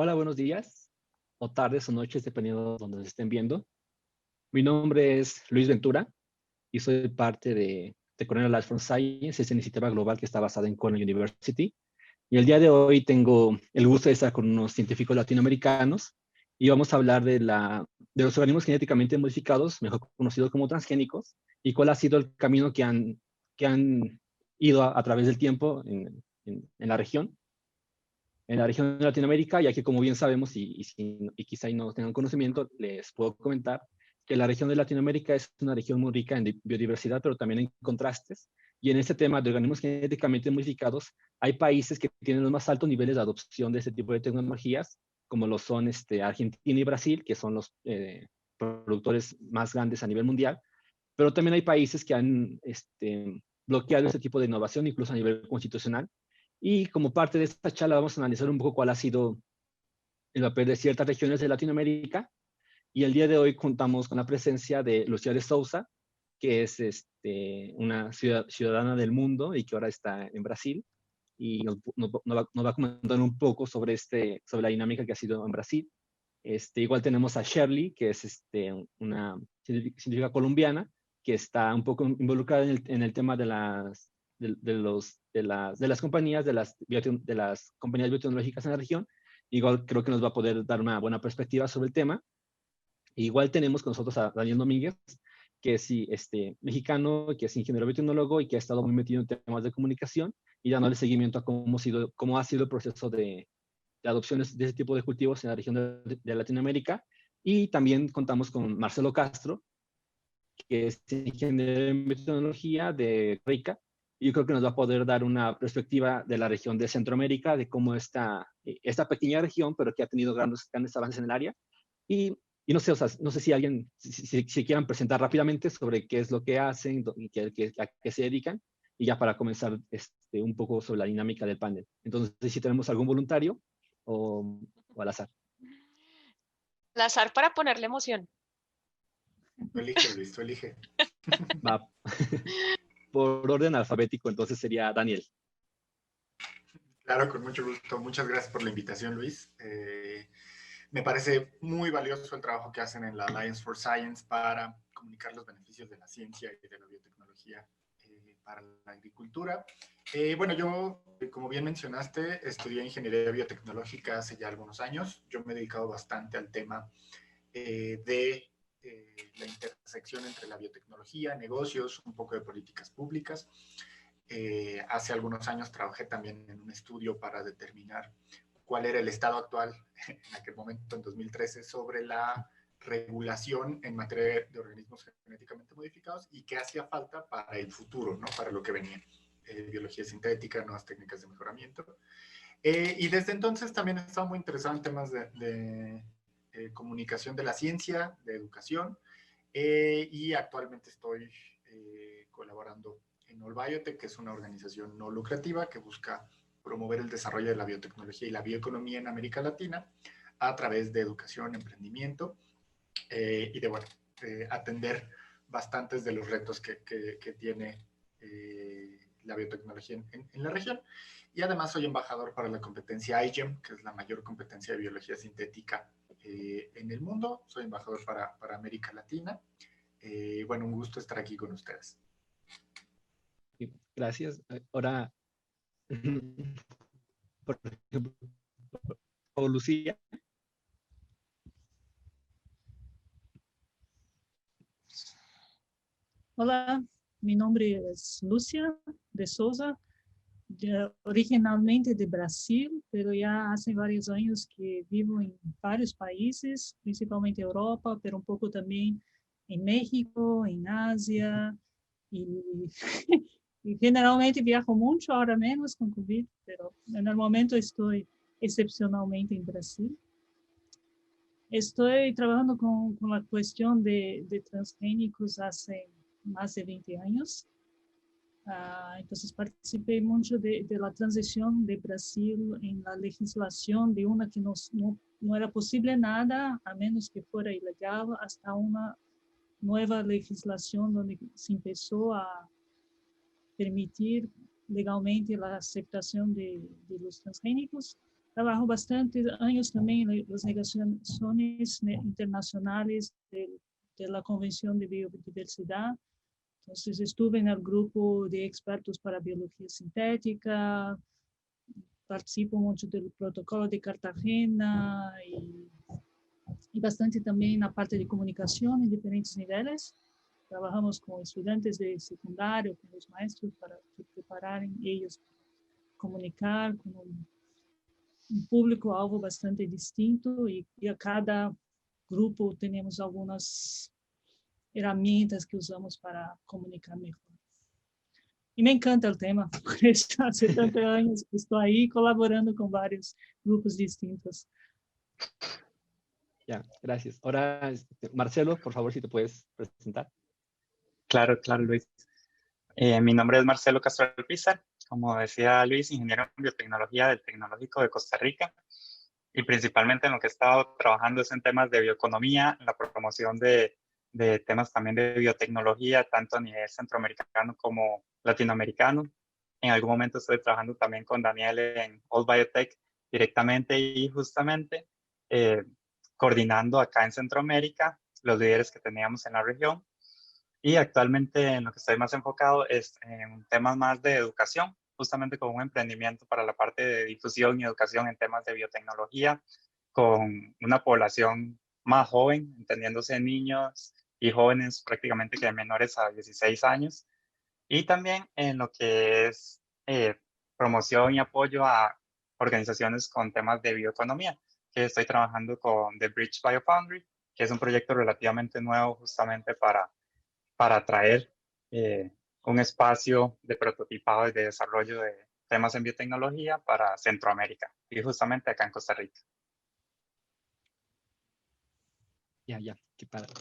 Hola, buenos días, o tardes o noches, dependiendo de donde nos estén viendo. Mi nombre es Luis Ventura y soy parte de Cornell Life from Science, esta iniciativa global que está basada en Cornell University. Y el día de hoy tengo el gusto de estar con unos científicos latinoamericanos y vamos a hablar de los organismos genéticamente modificados, mejor conocidos como transgénicos, y cuál ha sido el camino que han ido a través del tiempo en la región de Latinoamérica, ya que como bien sabemos y quizá no tengan conocimiento, les puedo comentar que la región de Latinoamérica es una región muy rica en biodiversidad, pero también en contrastes. Y en este tema de organismos genéticamente modificados, hay países que tienen los más altos niveles de adopción de este tipo de tecnologías, como lo son Argentina y Brasil, que son los productores más grandes a nivel mundial, pero también hay países que han bloqueado este tipo de innovación, incluso a nivel constitucional. Y como parte de esta charla vamos a analizar un poco cuál ha sido el papel de ciertas regiones de Latinoamérica. Y el día de hoy contamos con la presencia de Lucía de Souza, que es una ciudadana del mundo y que ahora está en Brasil. Y nos va a comentar un poco sobre la dinámica que ha sido en Brasil. Igual tenemos a Shirley, que es una científica colombiana, que está un poco involucrada en el tema de las compañías, de las compañías biotecnológicas en la región. Igual creo que nos va a poder dar una buena perspectiva sobre el tema. Igual tenemos con nosotros a Daniel Domínguez, que es mexicano, que es ingeniero biotecnólogo y que ha estado muy metido en temas de comunicación y dándole seguimiento a cómo ha sido el proceso de adopciones de ese tipo de cultivos en la región de Latinoamérica. Y también contamos con Marcelo Castro, que es ingeniero en biotecnología de Rica. Y yo creo que nos va a poder dar una perspectiva de la región de Centroamérica, de cómo esta pequeña región, pero que ha tenido grandes avances en el área. Y, y no sé, o sea, no sé si alguien, si quieran presentar rápidamente sobre qué es lo que hacen y a qué se dedican, y ya para comenzar un poco sobre la dinámica del panel. Entonces, si tenemos algún voluntario o al azar. Al azar para ponerle emoción. Tú elige, Luis, tú elige. Va por orden alfabético, entonces sería Daniel. Claro, con mucho gusto. Muchas gracias por la invitación, Luis. Me parece muy valioso el trabajo que hacen en la Alliance for Science para comunicar los beneficios de la ciencia y de la biotecnología para la agricultura. Bueno, yo, como bien mencionaste, estudié ingeniería biotecnológica hace ya algunos años. Yo me he dedicado bastante al tema de la intersección entre la biotecnología, negocios, un poco de políticas públicas. Hace algunos años trabajé también en un estudio para determinar cuál era el estado actual, en aquel momento, en 2013, sobre la regulación en materia de organismos genéticamente modificados y qué hacía falta para el futuro, ¿no? Para lo que venía. Biología sintética, nuevas técnicas de mejoramiento. Y desde entonces también he estado muy interesado en temas de comunicación de la ciencia, de educación, y actualmente estoy colaborando en All Biotech, que es una organización no lucrativa que busca promover el desarrollo de la biotecnología y la bioeconomía en América Latina a través de educación, emprendimiento y de, bueno, atender bastantes de los retos que tiene la biotecnología en la región. Y además soy embajador para la competencia iGEM, que es la mayor competencia de biología sintética en el mundo. Soy embajador para América Latina. Bueno, un gusto estar aquí con ustedes. Gracias. Ahora, por ejemplo, Lucía. Hola, mi nombre es Lucia de Souza, originalmente de Brasil, pero ya hace varios años que vivo en varios países, principalmente Europa, pero un poco también en México, en Asia, y, y generalmente viajo mucho, ahora menos con COVID, pero en el momento estoy excepcionalmente en Brasil. Estoy trabajando con la cuestión de transgénicos hace más de 20 años. Entonces participé mucho de la transición de Brasil en la legislación de una que no era posible nada, a menos que fuera ilegal, hasta una nueva legislación donde se empezó a permitir legalmente la aceptación de los transgénicos. Trabajo bastantes años también en las negociaciones internacionales de la Convención de Biodiversidad. Entonces estuve en el grupo de expertos para biología sintética, participo mucho del protocolo de Cartagena y bastante también en la parte de comunicación en diferentes niveles. Trabajamos con estudiantes de secundario, con los maestros para que preparen ellos comunicar con un público algo bastante distinto y a cada grupo tenemos algunas herramientas que usamos para comunicar mejor. Y me encanta el tema, por eso hace tantos años que estoy ahí colaborando con varios grupos distintos. Ya, gracias. Ahora, Marcelo, por favor, si te puedes presentar. Claro, claro, Luis. Mi nombre es Marcelo Castro Pizar. Como decía Luis, ingeniero en biotecnología del Tecnológico de Costa Rica. Y principalmente en lo que he estado trabajando es en temas de bioeconomía, en la promoción de temas también de biotecnología, tanto a nivel centroamericano como latinoamericano. En algún momento estoy trabajando también con Daniel en All Biotech directamente y justamente coordinando acá en Centroamérica los líderes que teníamos en la región. Y actualmente en lo que estoy más enfocado es en temas más de educación, justamente con un emprendimiento para la parte de difusión y educación en temas de biotecnología, con una población más joven, entendiéndose niños y jóvenes prácticamente que de menores a 16 años. Y también en lo que es promoción y apoyo a organizaciones con temas de bioeconomía, que estoy trabajando con The Bridge Biofoundry, que es un proyecto relativamente nuevo justamente para traer un espacio de prototipado y de desarrollo de temas en biotecnología para Centroamérica y justamente acá en Costa Rica. Ya, qué padre.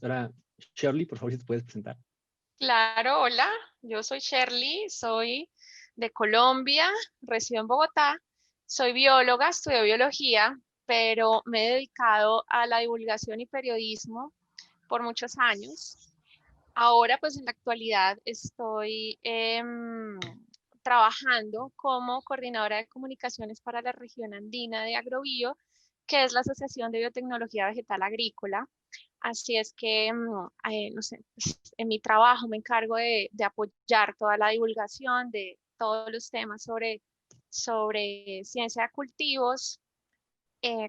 Ahora, Shirley, por favor, si te puedes presentar. Claro, hola, yo soy Shirley, soy de Colombia, resido en Bogotá, soy bióloga, estudio biología, pero me he dedicado a la divulgación y periodismo por muchos años. Ahora, pues en la actualidad estoy trabajando como coordinadora de comunicaciones para la región andina de Agrobio, que es la Asociación de Biotecnología Vegetal Agrícola. Así es que, no sé, pues, en mi trabajo me encargo de apoyar toda la divulgación de todos los temas sobre ciencia de cultivos,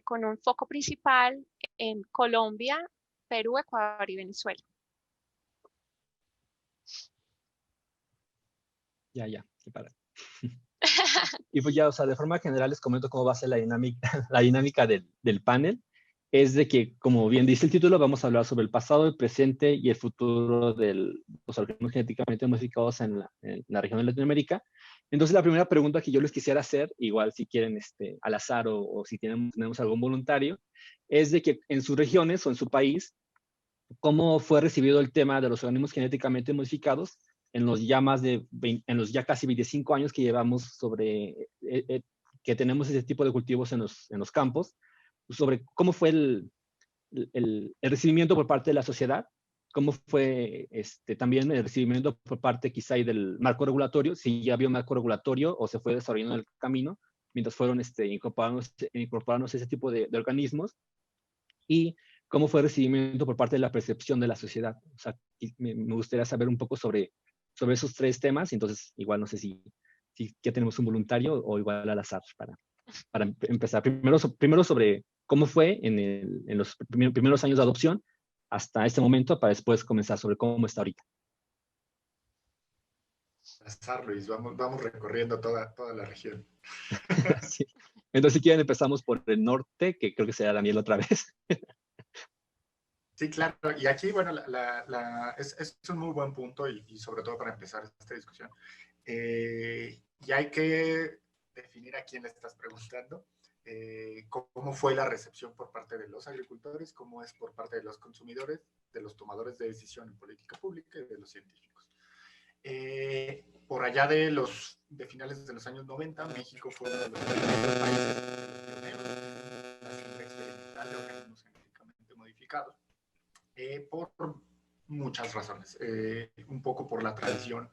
con un foco principal en Colombia, Perú, Ecuador y Venezuela. Ya, qué padre. Y pues ya, o sea, de forma general les comento cómo va a ser la dinámica, la dinámica del panel. Es de que, como bien dice el título, vamos a hablar sobre el pasado, el presente y el futuro de los organismos genéticamente modificados en la región de Latinoamérica. Entonces, la primera pregunta que yo les quisiera hacer, igual si quieren al azar o si tenemos algún voluntario, es de que en sus regiones o en su país, ¿cómo fue recibido el tema de los organismos genéticamente modificados en los ya en los ya casi 25 años que llevamos que tenemos ese tipo de cultivos en los campos, sobre cómo fue el recibimiento por parte de la sociedad, cómo fue también el recibimiento por parte quizá del marco regulatorio, si ya había un marco regulatorio o se fue desarrollando el camino mientras fueron incorporándose ese tipo de organismos, y cómo fue el recibimiento por parte de la percepción de la sociedad. O sea, me gustaría saber un poco sobre esos tres temas, entonces igual no sé si ya tenemos un voluntario o igual al azar para empezar. Primero sobre cómo fue en los primeros años de adopción hasta este momento, para después comenzar sobre cómo está ahorita. Pasar, Luis, vamos recorriendo toda la región. Sí. Entonces, si quieren, empezamos por el norte, que creo que será Daniel otra vez. Sí, claro. Y aquí, bueno, es un muy buen punto y sobre todo para empezar esta discusión. Y hay que definir a quién le estás preguntando, cómo fue la recepción por parte de los agricultores, cómo es por parte de los consumidores, de los tomadores de decisión en política pública y de los científicos. Por allá de finales de los años 90, México fue uno de los primeros países, pioneros en la ciencia experimental de organismos genéticamente modificados, por muchas razones. Un poco por la tradición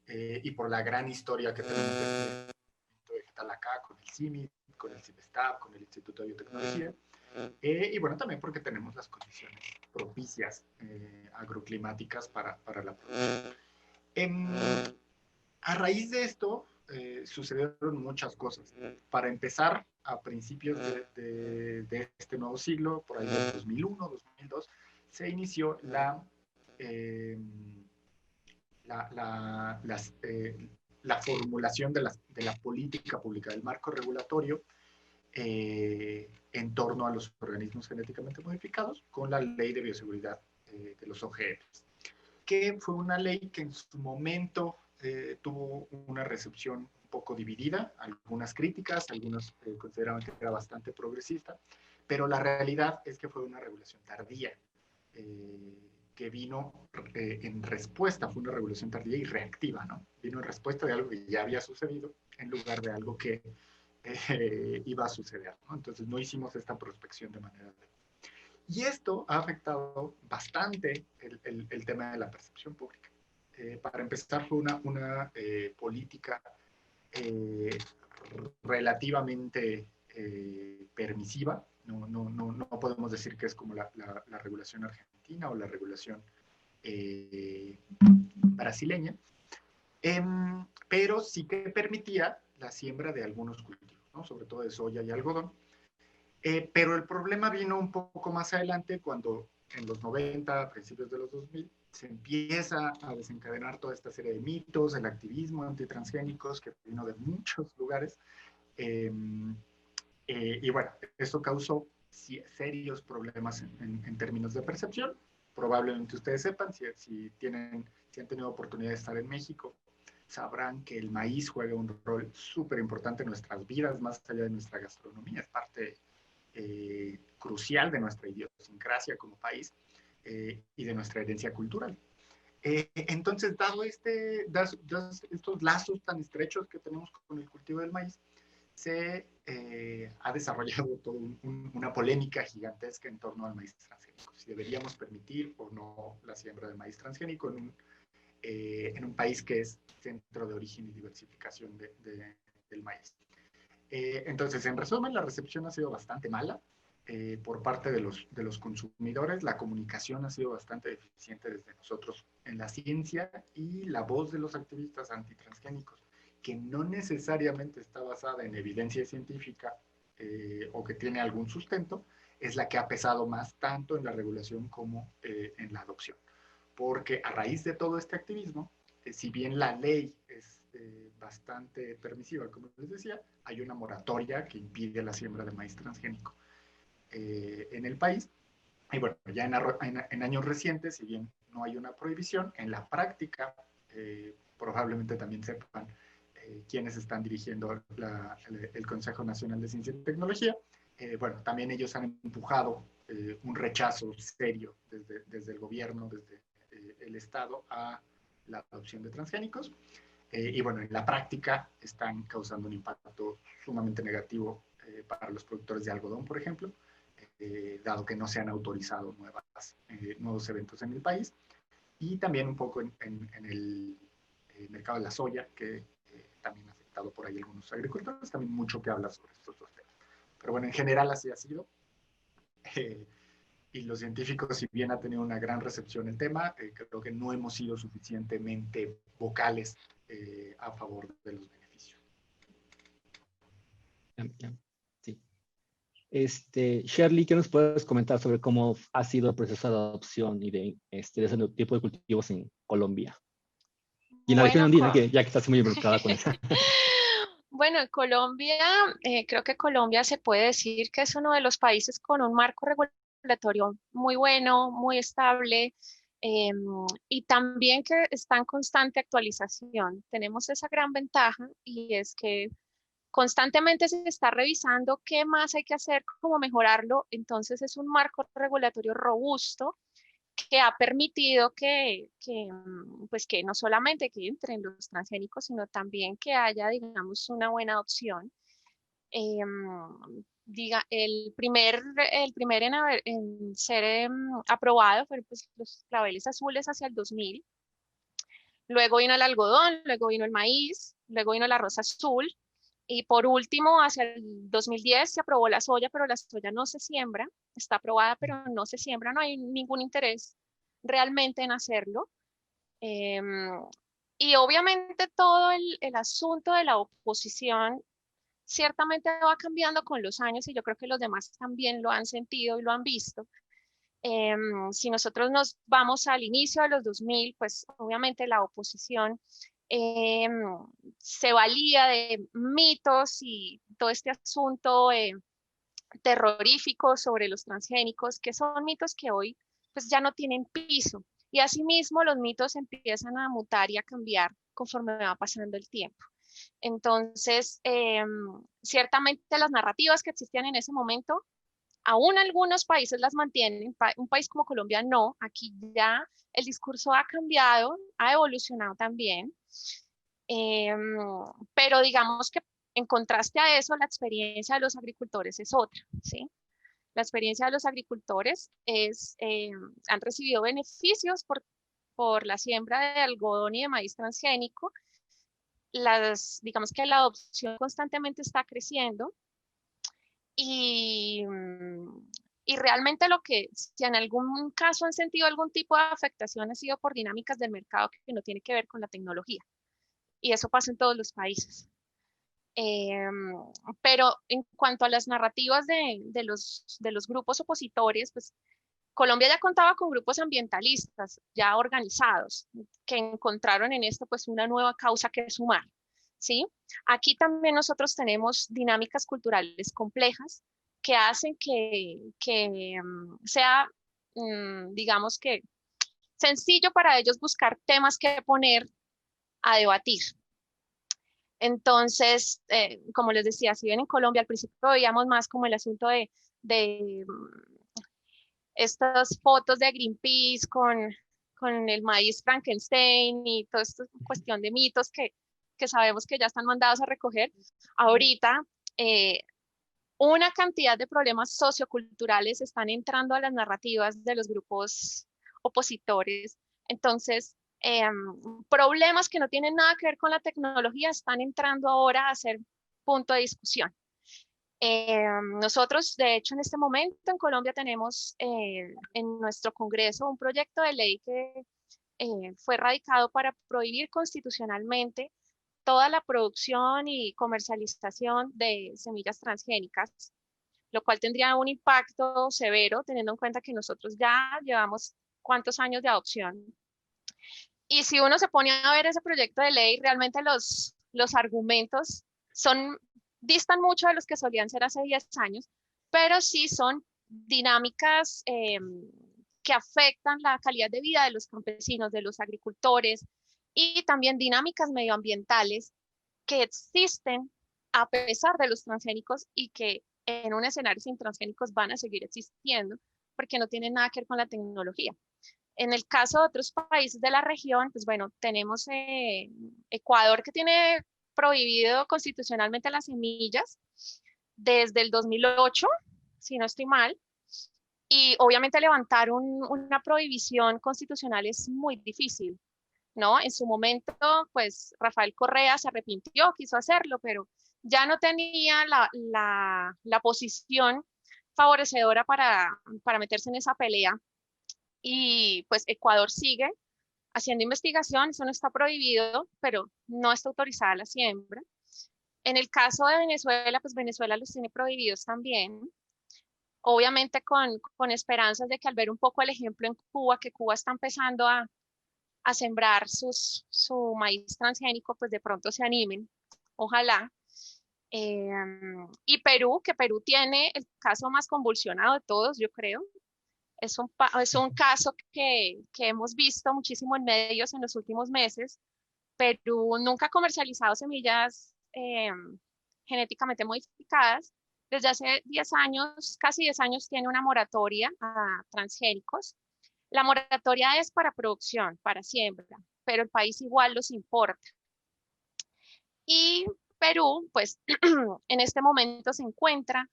y por la gran historia que tenemos de vegetal acá, con el CIMI, con el CIBESTAB, con el Instituto de Biotecnología, y bueno, también porque tenemos las condiciones propicias agroclimáticas para la producción. A raíz de esto, sucedieron muchas cosas. Para empezar, a principios de este nuevo siglo, por ahí del 2001, 2002, se inició la formulación de la política pública, del marco regulatorio en torno a los organismos genéticamente modificados con la ley de bioseguridad de los OGMs, que fue una ley que en su momento tuvo una recepción un poco dividida, algunas críticas, algunos consideraban que era bastante progresista, pero la realidad es que fue una regulación tardía, que vino en respuesta, fue una regulación tardía y reactiva, ¿no? Vino en respuesta de algo que ya había sucedido en lugar de algo que iba a suceder, ¿no? Entonces no hicimos esta prospección de manera adecuada. Y esto ha afectado bastante el tema de la percepción pública. Para empezar, fue una política relativamente permisiva. No podemos decir que es como la regulación argentina o la regulación brasileña, pero sí que permitía la siembra de algunos cultivos, ¿no? Sobre todo de soya y algodón. Pero el problema vino un poco más adelante, cuando en los 90, a principios de los 2000, se empieza a desencadenar toda esta serie de mitos, el activismo antitransgénicos que vino de muchos lugares. Y bueno, eso causó serios problemas en términos de percepción. Probablemente ustedes sepan, si han tenido oportunidad de estar en México, sabrán que el maíz juega un rol súper importante en nuestras vidas, más allá de nuestra gastronomía. Es parte crucial de nuestra idiosincrasia como país y de nuestra herencia cultural. Entonces, dado estos lazos tan estrechos que tenemos con el cultivo del maíz, se ha desarrollado toda una polémica gigantesca en torno al maíz transgénico. Si deberíamos permitir o no la siembra de maíz transgénico en un país que es centro de origen y diversificación del maíz. Entonces, en resumen, la recepción ha sido bastante mala por parte de los consumidores. La comunicación ha sido bastante deficiente desde nosotros en la ciencia, y la voz de los activistas antitransgénicos, que no necesariamente está basada en evidencia científica o que tiene algún sustento, es la que ha pesado más tanto en la regulación como en la adopción. Porque a raíz de todo este activismo, si bien la ley es bastante permisiva, como les decía, hay una moratoria que impide la siembra de maíz transgénico en el país. Y bueno, ya en años recientes, si bien no hay una prohibición, en la práctica, probablemente también sepan quienes están dirigiendo el Consejo Nacional de Ciencia y Tecnología, bueno, también ellos han empujado un rechazo serio desde el gobierno, desde el Estado, a la adopción de transgénicos. Y bueno, en la práctica están causando un impacto sumamente negativo para los productores de algodón, por ejemplo, dado que no se han autorizado nuevos eventos en el país, y también un poco en el mercado de la soya, que también ha afectado por ahí a algunos agricultores, también mucho que hablar sobre estos dos temas. Pero bueno, en general así ha sido. Y los científicos, si bien ha tenido una gran recepción el tema, creo que no hemos sido suficientemente vocales a favor de los beneficios. Sí. Shirley, ¿qué nos puedes comentar sobre cómo ha sido el proceso de adopción y de ese tipo de cultivos en Colombia? Y en la región andina, ya que estás muy involucrada con eso. Bueno, en Colombia, creo que Colombia se puede decir que es uno de los países con un marco regulatorio muy bueno, muy estable, y también que está en constante actualización. Tenemos esa gran ventaja, y es que constantemente se está revisando qué más hay que hacer, cómo mejorarlo. Entonces es un marco regulatorio robusto que ha permitido pues que no solamente que entren los transgénicos, sino también que haya, digamos, una buena adopción. El primer en ser aprobado fueron pues, los claveles azules hacia el 2000. Luego vino el algodón, luego vino el maíz, luego vino el arroz azul, Y por último, hacia el 2010 se aprobó la soya, pero la soya no se siembra, está aprobada, pero no se siembra, no hay ningún interés realmente en hacerlo. Y obviamente todo el asunto de la oposición ciertamente va cambiando con los años y yo creo que los demás también lo han sentido y lo han visto. Si nosotros nos vamos al inicio de los 2000, pues obviamente la oposición se valía de mitos y todo este asunto terrorífico sobre los transgénicos, que son mitos que hoy pues ya no tienen piso. Y asimismo los mitos empiezan a mutar y a cambiar conforme va pasando el tiempo. Entonces, ciertamente las narrativas que existían en ese momento, aún algunos países las mantienen, un país como Colombia no, aquí ya el discurso ha cambiado, ha evolucionado también, pero digamos que en contraste a eso, la experiencia de los agricultores es otra, ¿sí? La experiencia de los agricultores es, han recibido beneficios por la siembra de algodón y de maíz transgénico. Digamos que la adopción constantemente está creciendo y, y realmente si en algún caso han sentido algún tipo de afectación ha sido por dinámicas del mercado que no tiene que ver con la tecnología. Y eso pasa en todos los países. Pero en cuanto a las narrativas de los grupos opositores, pues Colombia ya contaba con grupos ambientalistas ya organizados que encontraron en esto pues una nueva causa que sumar, ¿sí? Aquí también nosotros tenemos dinámicas culturales complejas que hacen que sea, digamos que sencillo para ellos buscar temas que poner a debatir. Entonces, como les decía, si bien en Colombia al principio veíamos más como el asunto de estas fotos de Greenpeace con el maíz Frankenstein y toda esta cuestión de mitos que sabemos que ya están mandados a recoger, ahorita una cantidad de problemas socioculturales están entrando a las narrativas de los grupos opositores. Entonces, problemas que no tienen nada que ver con la tecnología están entrando ahora a ser punto de discusión. Nosotros, de hecho, en este momento en Colombia tenemos en nuestro Congreso un proyecto de ley que fue radicado para prohibir constitucionalmente toda la producción y comercialización de semillas transgénicas, lo cual tendría un impacto severo teniendo en cuenta que nosotros ya llevamos cuántos años de adopción. Y si uno se pone a ver ese proyecto de ley, realmente los argumentos distan mucho de los que solían ser hace 10 años, pero sí son dinámicas que afectan la calidad de vida de los campesinos, de los agricultores, y también dinámicas medioambientales que existen a pesar de los transgénicos y que en un escenario sin transgénicos van a seguir existiendo porque no tienen nada que ver con la tecnología. En el caso de otros países de la región, pues bueno, tenemos Ecuador que tiene prohibido constitucionalmente las semillas desde el 2008, si no estoy mal, y obviamente levantar una prohibición constitucional es muy difícil, ¿no? En su momento, pues Rafael Correa se arrepintió, quiso hacerlo, pero ya no tenía la posición favorecedora para meterse en esa pelea. Y pues Ecuador sigue haciendo investigación, eso no está prohibido, pero no está autorizada la siembra. En el caso de Venezuela, pues Venezuela los tiene prohibidos también, obviamente con esperanzas de que al ver un poco el ejemplo en Cuba, que Cuba está empezando a sembrar su maíz transgénico, pues de pronto se animen, ojalá. Y Perú, que Perú tiene el caso más convulsionado de todos, yo creo. Es un caso que hemos visto muchísimo en medios en los últimos meses. Perú nunca ha comercializado semillas genéticamente modificadas. Desde hace 10 años, casi 10 años, tiene una moratoria a transgénicos. La moratoria es para producción, para siembra, pero el país igual los importa. Y Perú, pues, en este momento se encuentra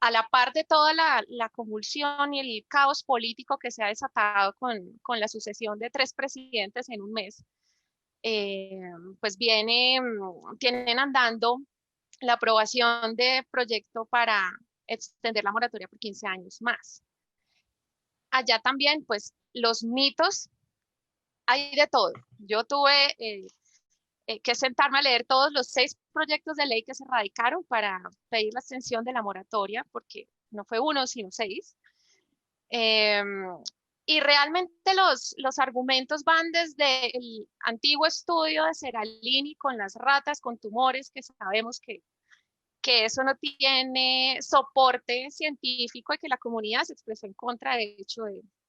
a la par de toda la convulsión y el caos político que se ha desatado con la sucesión de 3 presidentes en un mes. pues tienen andando la aprobación de proyecto para extender la moratoria por 15 años más. Allá también, pues los mitos, hay de todo. Yo tuve que sentarme a leer todos los 6 proyectos de ley que se radicaron para pedir la extensión de la moratoria, porque no fue uno, sino 6. Y realmente los argumentos van desde el antiguo estudio de Seralini con las ratas con tumores, que sabemos que eso no tiene soporte científico y que la comunidad se expresó en contra, de hecho,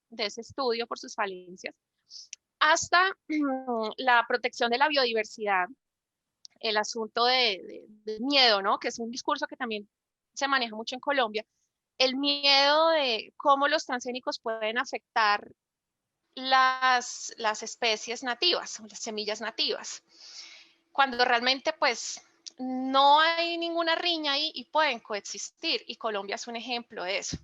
de ese estudio por sus falencias, hasta la protección de la biodiversidad, el asunto de miedo, ¿no? Que es un discurso que también se maneja mucho en Colombia, el miedo de cómo los transgénicos pueden afectar las especies nativas, las semillas nativas, cuando realmente pues no hay ninguna riña ahí y pueden coexistir, y Colombia es un ejemplo de eso.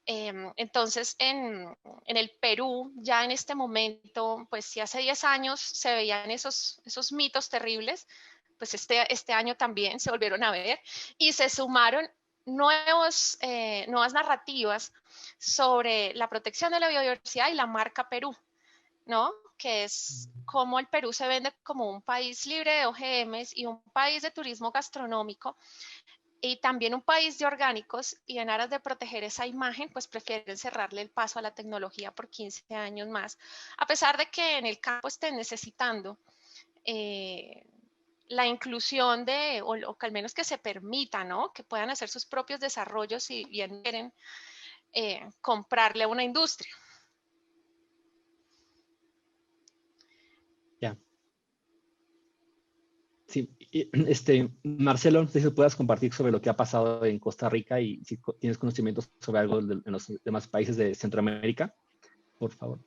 Entonces, en el Perú, ya en este momento, pues si hace 10 años se veían esos mitos terribles, pues este año también se volvieron a ver y se sumaron nuevas narrativas sobre la protección de la biodiversidad y la marca Perú, ¿no? Que es cómo el Perú se vende como un país libre de OGMs y un país de turismo gastronómico y también un país de orgánicos, y en aras de proteger esa imagen, pues prefieren cerrarle el paso a la tecnología por 15 años más, a pesar de que en el campo estén necesitando la inclusión o que al menos que se permita, ¿no? Que puedan hacer sus propios desarrollos si bien quieren comprarle a una industria. Ya. Sí, Marcelo, no sé si puedas compartir sobre lo que ha pasado en Costa Rica y si tienes conocimientos sobre algo en los demás países de Centroamérica, por favor.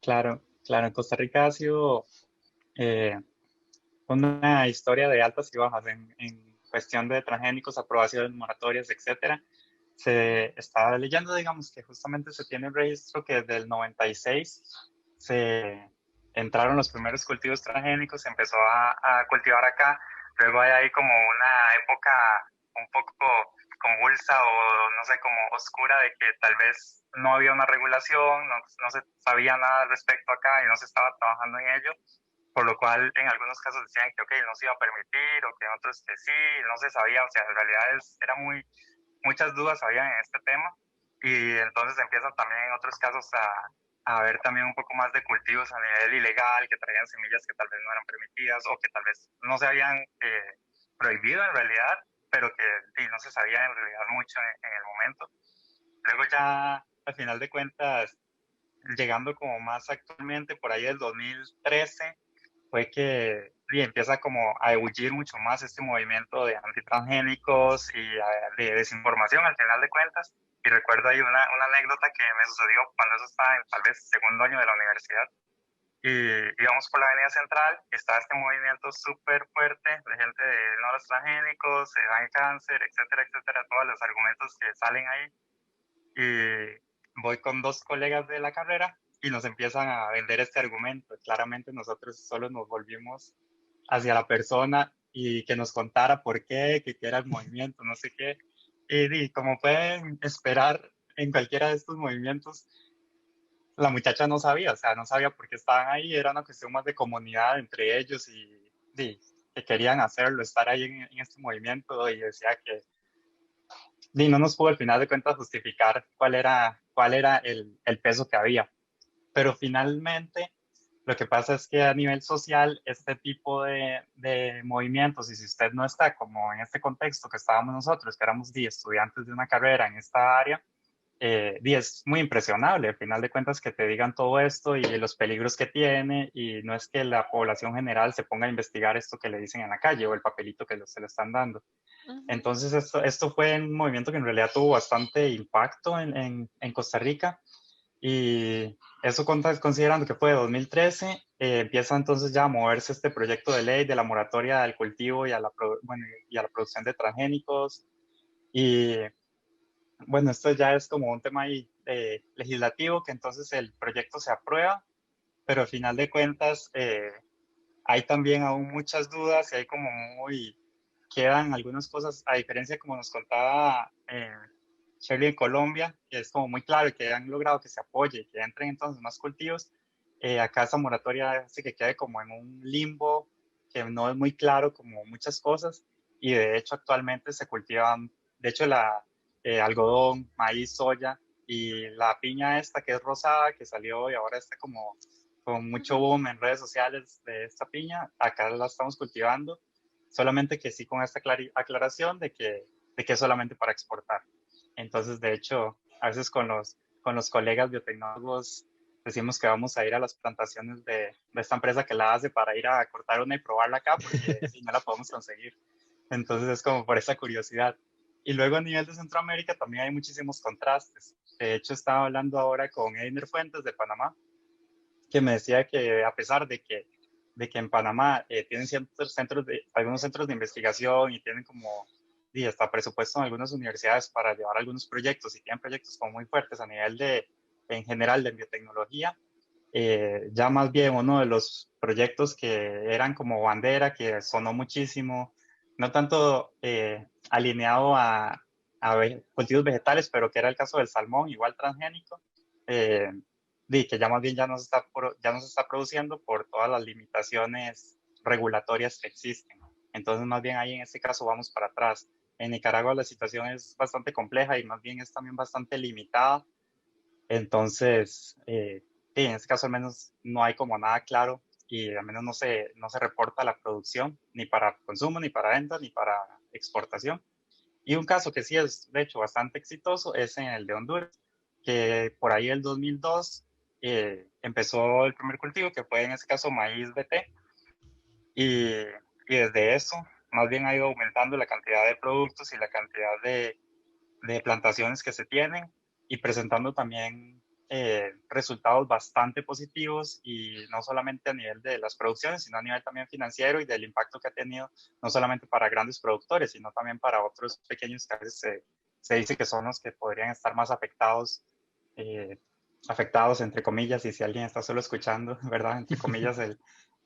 Claro, claro. En Costa Rica ha sido una historia de altas y bajas en cuestión de transgénicos, aprobaciones, moratorias, etcétera. Se estaba leyendo, digamos, que justamente se tiene un registro que desde el 96 se entraron los primeros cultivos transgénicos, se empezó a cultivar acá, luego hay ahí como una época un poco convulsa o no sé, como oscura de que tal vez no había una regulación, no se sabía nada al respecto acá y no se estaba trabajando en ello, por lo cual en algunos casos decían que no se iba a permitir o que en otros que sí, no se sabía, o sea, en realidad era muchas dudas había en este tema y entonces empiezan también en otros casos a ver también un poco más de cultivos a nivel ilegal, que traían semillas que tal vez no eran permitidas o que tal vez no se habían prohibido en realidad, pero que no se sabía en realidad mucho en el momento. Luego ya, al final de cuentas, llegando como más actualmente, por ahí del 2013, fue que empieza como a ebullir mucho más este movimiento de antitransgénicos y de desinformación al final de cuentas. Y recuerdo ahí una anécdota que me sucedió cuando eso estaba en tal vez segundo año de la universidad. Y íbamos por la Avenida Central, estaba este movimiento súper fuerte de gente de no los transgénicos, se dan cáncer, etcétera, etcétera, todos los argumentos que salen ahí. Y voy con 2 colegas de la carrera y nos empiezan a vender este argumento. Claramente nosotros solo nos volvimos hacia la persona y que nos contara por qué, que era el movimiento, no sé qué. Y como pueden esperar en cualquiera de estos movimientos, la muchacha no sabía, o sea, no sabía por qué estaban ahí, era una cuestión más de comunidad entre ellos y que querían hacerlo, estar ahí en este movimiento, y decía que no nos pudo al final de cuentas justificar cuál era el peso que había. Pero finalmente lo que pasa es que a nivel social este tipo de movimientos, y si usted no está como en este contexto que estábamos nosotros, que éramos 10 estudiantes de una carrera en esta área, es muy impresionable al final de cuentas que te digan todo esto y los peligros que tiene, y no es que la población general se ponga a investigar esto que le dicen en la calle o el papelito que se le están dando. Entonces esto fue un movimiento que en realidad tuvo bastante impacto en Costa Rica, y eso considerando que fue 2013, empieza entonces ya a moverse este proyecto de ley de la moratoria al cultivo y a la producción de transgénicos. Y bueno, esto ya es como un tema ahí, legislativo, que entonces el proyecto se aprueba, pero al final de cuentas hay también aún muchas dudas y hay como quedan algunas cosas, a diferencia como nos contaba Shirley en Colombia, que es como muy claro y que han logrado que se apoye, que entren entonces más cultivos. Acá esa moratoria hace que quede como en un limbo, que no es muy claro como muchas cosas, y de hecho actualmente se cultivan, de hecho algodón, maíz, soya, y la piña esta que es rosada, que salió y ahora está como con mucho boom en redes sociales de esta piña, acá la estamos cultivando, solamente que sí con esta aclaración de que es solamente para exportar. Entonces, de hecho, a veces con los colegas biotecnólogos decimos que vamos a ir a las plantaciones de esta empresa que la hace para ir a cortar una y probarla acá, porque si no la podemos conseguir. Entonces es como por esa curiosidad. Y luego a nivel de Centroamérica también hay muchísimos contrastes. De hecho, estaba hablando ahora con Einer Fuentes de Panamá, que me decía que a pesar de que en Panamá tienen algunos centros de investigación y tienen como y hasta presupuesto en algunas universidades para llevar algunos proyectos y tienen proyectos como muy fuertes a nivel en general de biotecnología, ya más bien uno de los proyectos que eran como bandera, que sonó muchísimo, no tanto alineado a cultivos vegetales, pero que era el caso del salmón, igual transgénico, y que ya más bien ya no se está produciendo por todas las limitaciones regulatorias que existen. Entonces, más bien ahí en este caso vamos para atrás. En Nicaragua la situación es bastante compleja y más bien es también bastante limitada. Entonces, sí, en este caso al menos no hay como nada claro y al menos no se reporta la producción ni para consumo, ni para venta, ni para exportación. Y un caso que sí es, de hecho, bastante exitoso es en el de Honduras, que por ahí el 2002 empezó el primer cultivo, que fue en este caso maíz BT, y desde eso más bien ha ido aumentando la cantidad de productos y la cantidad de plantaciones que se tienen y presentando también resultados bastante positivos y no solamente a nivel de las producciones, sino a nivel también financiero y del impacto que ha tenido no solamente para grandes productores, sino también para otros pequeños que a veces se dice que son los que podrían estar más afectados, afectados entre comillas, y si alguien está solo escuchando, ¿verdad? Entre comillas,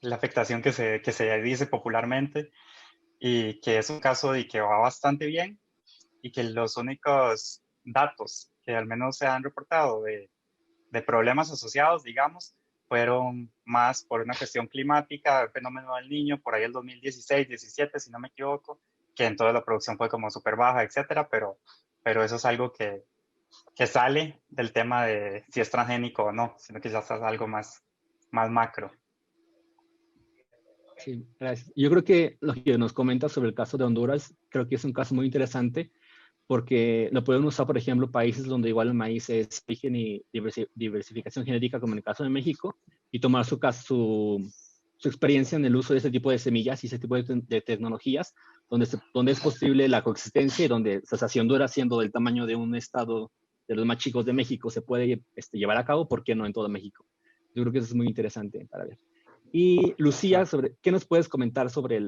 la afectación que se dice popularmente, y que es un caso de que va bastante bien y que los únicos datos que al menos se han reportado de problemas asociados, digamos, fueron más por una cuestión climática, el fenómeno del Niño, por ahí el 2016, 17, si no me equivoco, que en toda la producción fue como súper baja, etcétera, pero eso es algo que sale del tema de si es transgénico o no, sino que ya es algo más macro. Sí, gracias. Yo creo que lo que nos comentas sobre el caso de Honduras, creo que es un caso muy interesante porque lo pueden usar, por ejemplo, países donde igual el maíz es origen y diversificación genética, como en el caso de México, y tomar su experiencia en el uso de ese tipo de semillas y ese tipo de tecnologías, donde es posible la coexistencia y donde, o sea, si Honduras, siendo del tamaño de un estado de los más chicos de México, se puede llevar a cabo, ¿por qué no en todo México? Yo creo que eso es muy interesante para ver. Y Lucía, ¿qué nos puedes comentar sobre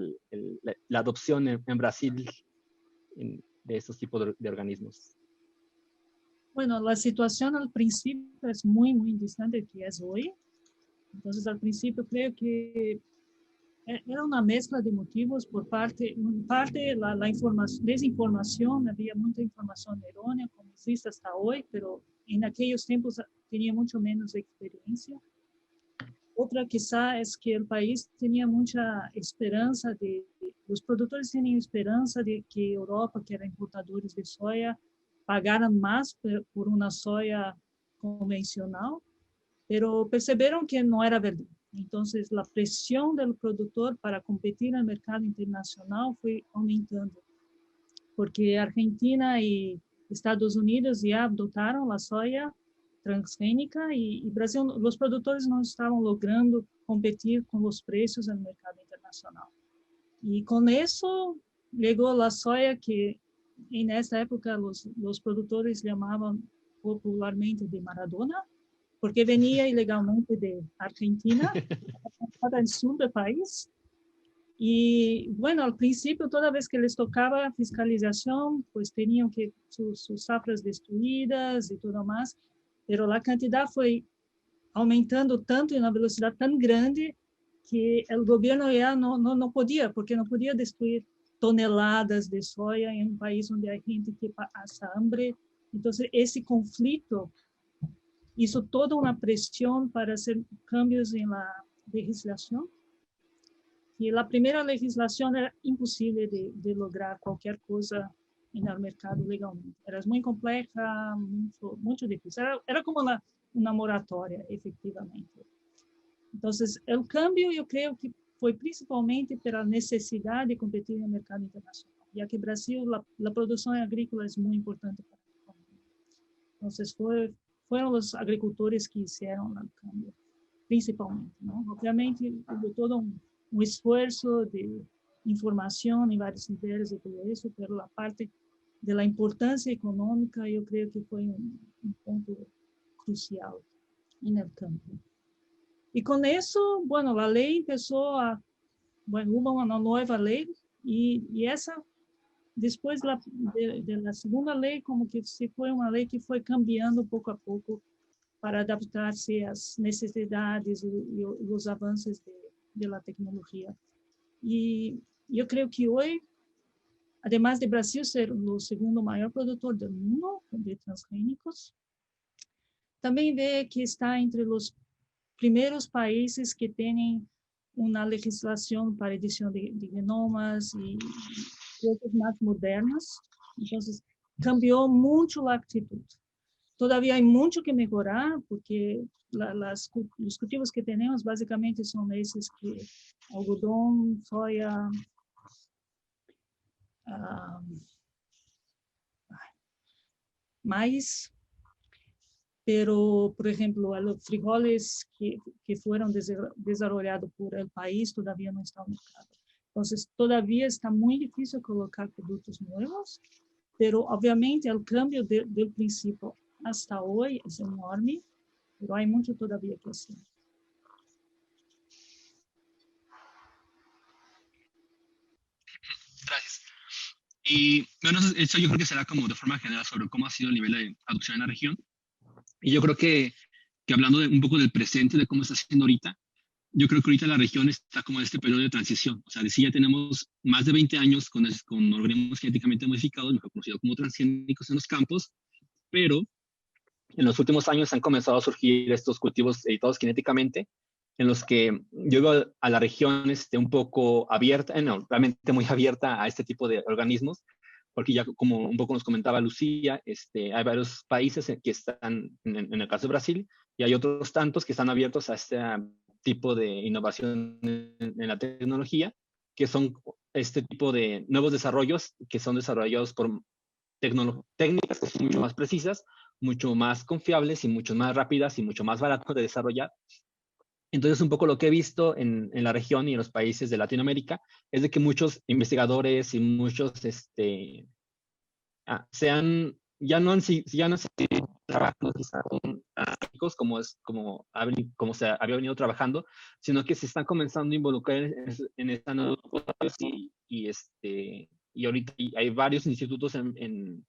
la adopción en Brasil de estos tipos de organismos? Bueno, la situación al principio es muy, muy distante de que es hoy. Entonces, al principio creo que era una mezcla de motivos por parte la desinformación, había mucha información errónea, como existe hasta hoy, pero en aquellos tiempos tenía mucho menos experiencia. Otra quizá es que el país tenía mucha esperanza los productores tenían esperanza de que Europa, que eran importadores de soya, pagaran más por una soya convencional, pero percibieron que no era verdad. Entonces, la presión del productor para competir en el mercado internacional fue aumentando, porque Argentina y Estados Unidos ya adoptaron la soya transgénica y Brasil, los productores no estaban logrando competir con los precios en el mercado internacional. Y con eso llegó la soya que en esa época los productores llamaban popularmente de Maradona, porque venía ilegalmente de Argentina para el sur del país. Y bueno, al principio, toda vez que les tocaba fiscalización, pues tenían que sus zafras destruidas y todo más, pero la cantidad fue aumentando tanto en una velocidad tan grande que el gobierno ya no podía, porque no podía destruir toneladas de soya en un país donde hay gente que pasa hambre. Entonces, ese conflicto hizo toda una presión para hacer cambios en la legislación. Y la primera legislación era imposible de lograr cualquier cosa en el mercado legalmente. Era muy compleja, mucho difícil. Era como una moratoria, efectivamente. Entonces, el cambio yo creo que fue principalmente por la necesidad de competir en el mercado internacional, ya que Brasil, la producción agrícola es muy importante para la economía. Entonces, fueron los agricultores que hicieron el cambio, principalmente, ¿no? Obviamente, hubo todo un esfuerzo de información en varios niveles de todo eso, pero la parte de la importancia económica yo creo que fue un punto crucial en el cambio. Y con eso, bueno, la ley empezó hubo una nueva ley y esa, después de la segunda ley, como que se fue una ley que fue cambiando poco a poco para adaptarse a las necesidades y los avances de la tecnología. Y yo creo que hoy, además de Brasil ser el segundo mayor productor del mundo de transgénicos, también ve que está entre los primeros países que tienen una legislación para edición de genomas y cosas más modernas. Entonces, cambió mucho la actitud. Todavía hay mucho que mejorar, porque los cultivos que tenemos básicamente son esos que algodón, soya, maíz, pero, por ejemplo, los frijoles que fueron desarrollados por el país todavía no están en el mercado. Entonces, todavía está muy difícil colocar productos nuevos, pero obviamente el cambio del principio hasta hoy es enorme, pero hay mucho todavía que hacer. Gracias. Y bueno, eso yo creo que será como de forma general sobre cómo ha sido el nivel de adopción en la región. Y yo creo que hablando un poco del presente, de cómo está siendo ahorita, yo creo que ahorita la región está como en este periodo de transición. O sea, ya tenemos más de 20 años con organismos genéticamente modificados, mejor conocido como transgénicos en los campos, pero en los últimos años han comenzado a surgir estos cultivos editados genéticamente, en los que yo veo a la región un poco abierta, no, realmente muy abierta a este tipo de organismos, porque ya como un poco nos comentaba Lucía, hay varios países que están, en el caso de Brasil, y hay otros tantos que están abiertos a este tipo de innovación en la tecnología, que son este tipo de nuevos desarrollos que son desarrollados por técnicas que son mucho más precisas, mucho más confiables y mucho más rápidas y mucho más baratas de desarrollar. Entonces, un poco lo que he visto en la región y en los países de Latinoamérica es de que muchos investigadores y muchos ya no han seguido trabajando como se había venido trabajando, sino que se están comenzando a involucrar en esta nueva y ahorita hay varios institutos en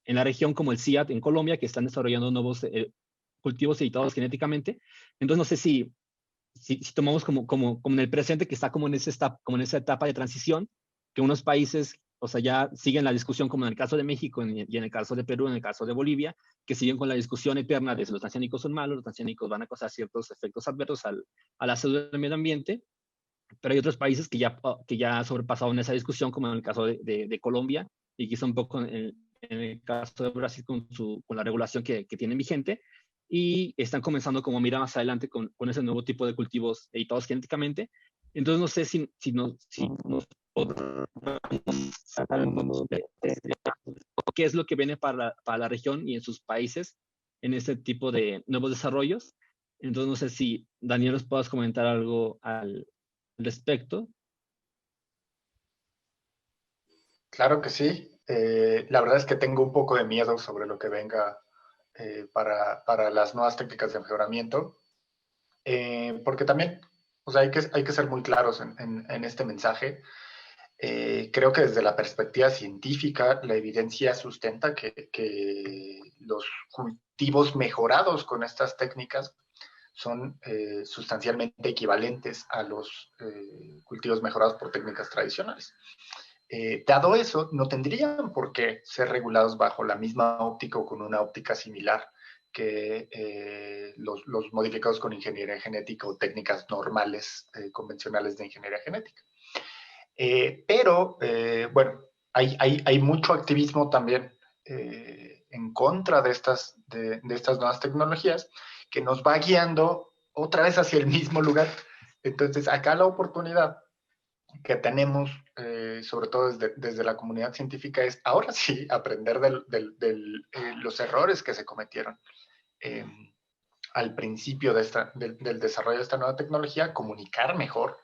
la región como el CIAT en Colombia que están desarrollando nuevos cultivos editados genéticamente. Entonces no sé si tomamos como en el presente que está como en esa etapa de transición, que unos países, o sea, ya siguen la discusión como en el caso de México y en el caso de Perú, en el caso de Bolivia, que siguen con la discusión eterna de si los transgénicos son malos, los transgénicos van a causar ciertos efectos adversos a la salud del medio ambiente, pero hay otros países que ya sobrepasaron esa discusión, como en el caso de Colombia, y quizá un poco en el caso de Brasil con la regulación que tienen vigente, y están comenzando como a mirar más adelante con ese nuevo tipo de cultivos editados genéticamente. Entonces no sé si nos qué es lo que viene para la región y en sus países en este tipo de nuevos desarrollos. Entonces no sé si Daniel nos puedas comentar algo al respecto. Claro que sí. La verdad es que tengo un poco de miedo sobre lo que venga para las nuevas técnicas de mejoramiento, porque también hay que ser muy claros en este mensaje. Creo que desde la perspectiva científica, la evidencia sustenta que los cultivos mejorados con estas técnicas son sustancialmente equivalentes a los cultivos mejorados por técnicas tradicionales. Dado eso, no tendrían por qué ser regulados bajo la misma óptica o con una óptica similar que los modificados con ingeniería genética o técnicas normales, convencionales de ingeniería genética. Pero, bueno, hay mucho activismo también en contra de estas nuevas tecnologías que nos va guiando otra vez hacia el mismo lugar. Entonces, acá la oportunidad que tenemos, sobre todo desde la comunidad científica, es ahora sí aprender de los errores que se cometieron al principio del desarrollo de esta nueva tecnología, comunicar mejor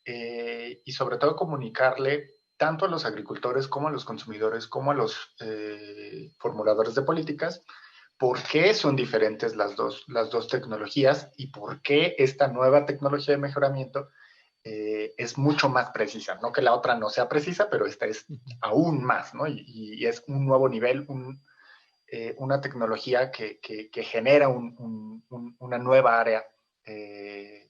y sobre todo comunicarle tanto a los agricultores como a los consumidores, como a los formuladores de políticas, por qué son diferentes las dos tecnologías y por qué esta nueva tecnología de mejoramiento es mucho más precisa. No que la otra no sea precisa, pero esta es aún más, ¿no? Y es un nuevo nivel, una tecnología que genera una nueva área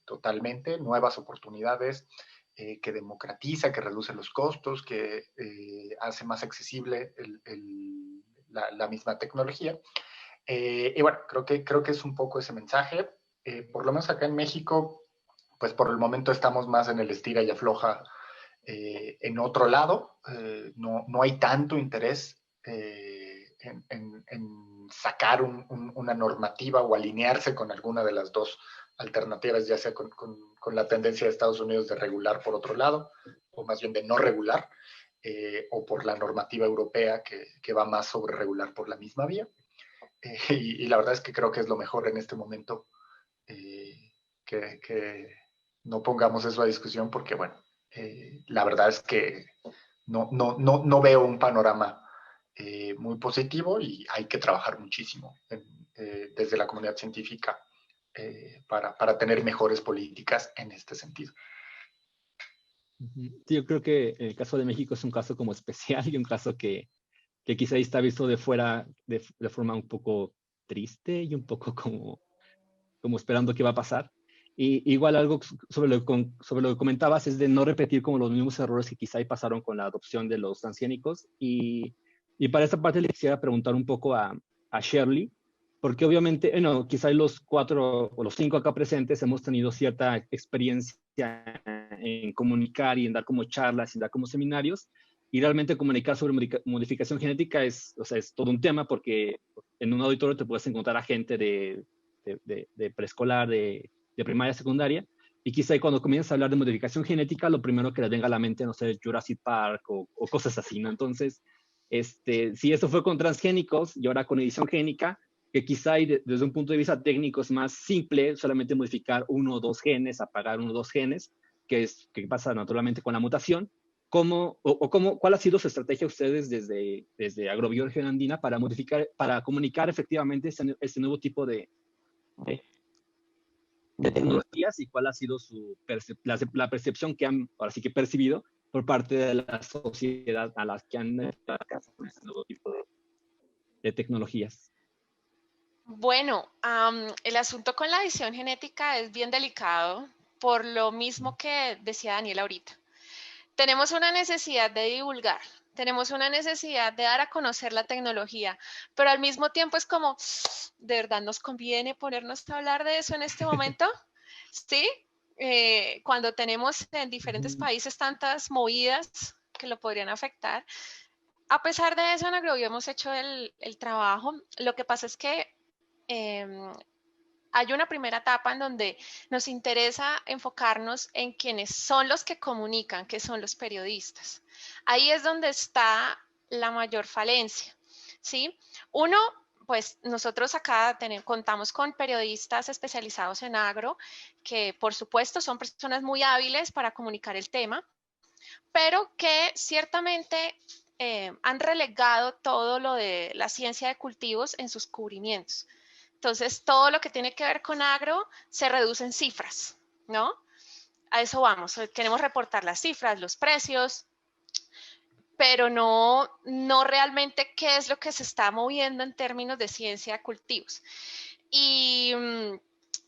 totalmente, nuevas oportunidades, que democratiza, que reduce los costos, que hace más accesible la misma tecnología. Y bueno, creo que es un poco ese mensaje. Por lo menos acá en México, pues por el momento estamos más en el estira y afloja en otro lado. No hay tanto interés en sacar una normativa o alinearse con alguna de las dos alternativas, ya sea con la tendencia de Estados Unidos de regular por otro lado, o más bien de no regular, o por la normativa europea que va más sobre regular por la misma vía. Y la verdad es que creo que es lo mejor en este momento que no pongamos eso a discusión porque, bueno, la verdad es que no veo un panorama muy positivo y hay que trabajar muchísimo desde la comunidad científica para tener mejores políticas en este sentido. Sí, yo creo que el caso de México es un caso como especial y un caso que quizá está visto de fuera de forma un poco triste y un poco como esperando qué va a pasar. Y igual algo sobre lo que comentabas es de no repetir como los mismos errores que quizá ahí pasaron con la adopción de los transgénicos. Y para esta parte le quisiera preguntar un poco a Shirley, porque obviamente, quizá los 4 o los 5 acá presentes hemos tenido cierta experiencia en comunicar y en dar como charlas y en dar como seminarios. Y realmente comunicar sobre modificación genética es todo un tema porque en un auditorio te puedes encontrar a gente de preescolar, de primaria, secundaria, y quizá cuando comienzas a hablar de modificación genética, lo primero que les venga a la mente, no sé, Jurassic Park o cosas así, ¿no? Entonces, si eso fue con transgénicos y ahora con edición génica, que quizá desde un punto de vista técnico es más simple solamente modificar 1 o 2 genes, apagar 1 o 2 genes, que pasa naturalmente con la mutación. ¿Cuál ha sido su estrategia ustedes desde Agrobiología Andina para comunicar efectivamente este nuevo tipo de tecnologías y cuál ha sido la percepción que han, ahora sí que percibido por parte de la sociedad a las que han caso con este nuevo tipo de tecnologías? Bueno, el asunto con la edición genética es bien delicado por lo mismo que decía Daniel ahorita. Tenemos una necesidad de divulgar, tenemos una necesidad de dar a conocer la tecnología, pero al mismo tiempo es como, ¿de verdad nos conviene ponernos a hablar de eso en este momento? ¿Sí? Cuando tenemos en diferentes países tantas movidas que lo podrían afectar. A pesar de eso, en Agrobio hemos hecho el trabajo. Lo que pasa es que hay una primera etapa en donde nos interesa enfocarnos en quienes son los que comunican, que son los periodistas. Ahí es donde está la mayor falencia, ¿sí? Uno, pues nosotros acá contamos con periodistas especializados en agro, que por supuesto son personas muy hábiles para comunicar el tema, pero que ciertamente han relegado todo lo de la ciencia de cultivos en sus cubrimientos. Entonces, todo lo que tiene que ver con agro se reduce en cifras, ¿no? A eso vamos. Queremos reportar las cifras, los precios, pero no realmente qué es lo que se está moviendo en términos de ciencia de cultivos. Y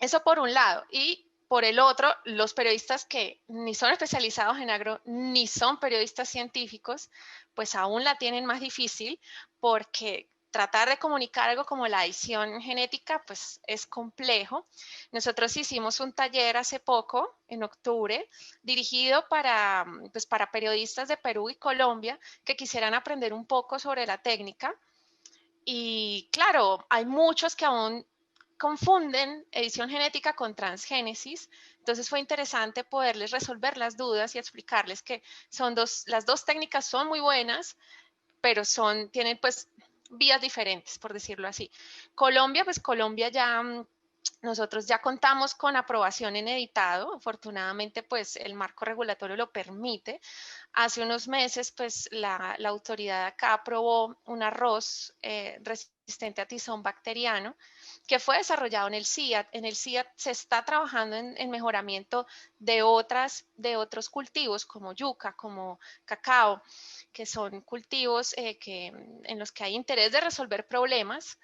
Eso por un lado. Y por el otro, los periodistas que ni son especializados en agro, ni son periodistas científicos, pues aún la tienen más difícil porque tratar de comunicar algo como la edición genética, pues es complejo. Nosotros hicimos un taller hace poco, en octubre, dirigido para, pues para periodistas de Perú y Colombia que quisieran aprender un poco sobre la técnica. Y claro, hay muchos que aún confunden edición genética con transgénesis, entonces fue interesante poderles resolver las dudas y explicarles que las dos técnicas son muy buenas, pero tienen pues vías diferentes, por decirlo así. Colombia, pues Colombia ya, nosotros ya contamos con aprobación en editado, afortunadamente pues el marco regulatorio lo permite. Hace unos meses pues la autoridad acá aprobó un arroz resistente a tizón bacteriano que fue desarrollado en el CIAT. En el CIAT se está trabajando en mejoramiento de otros cultivos como yuca, como cacao, que son cultivos en los que hay interés de resolver problemas.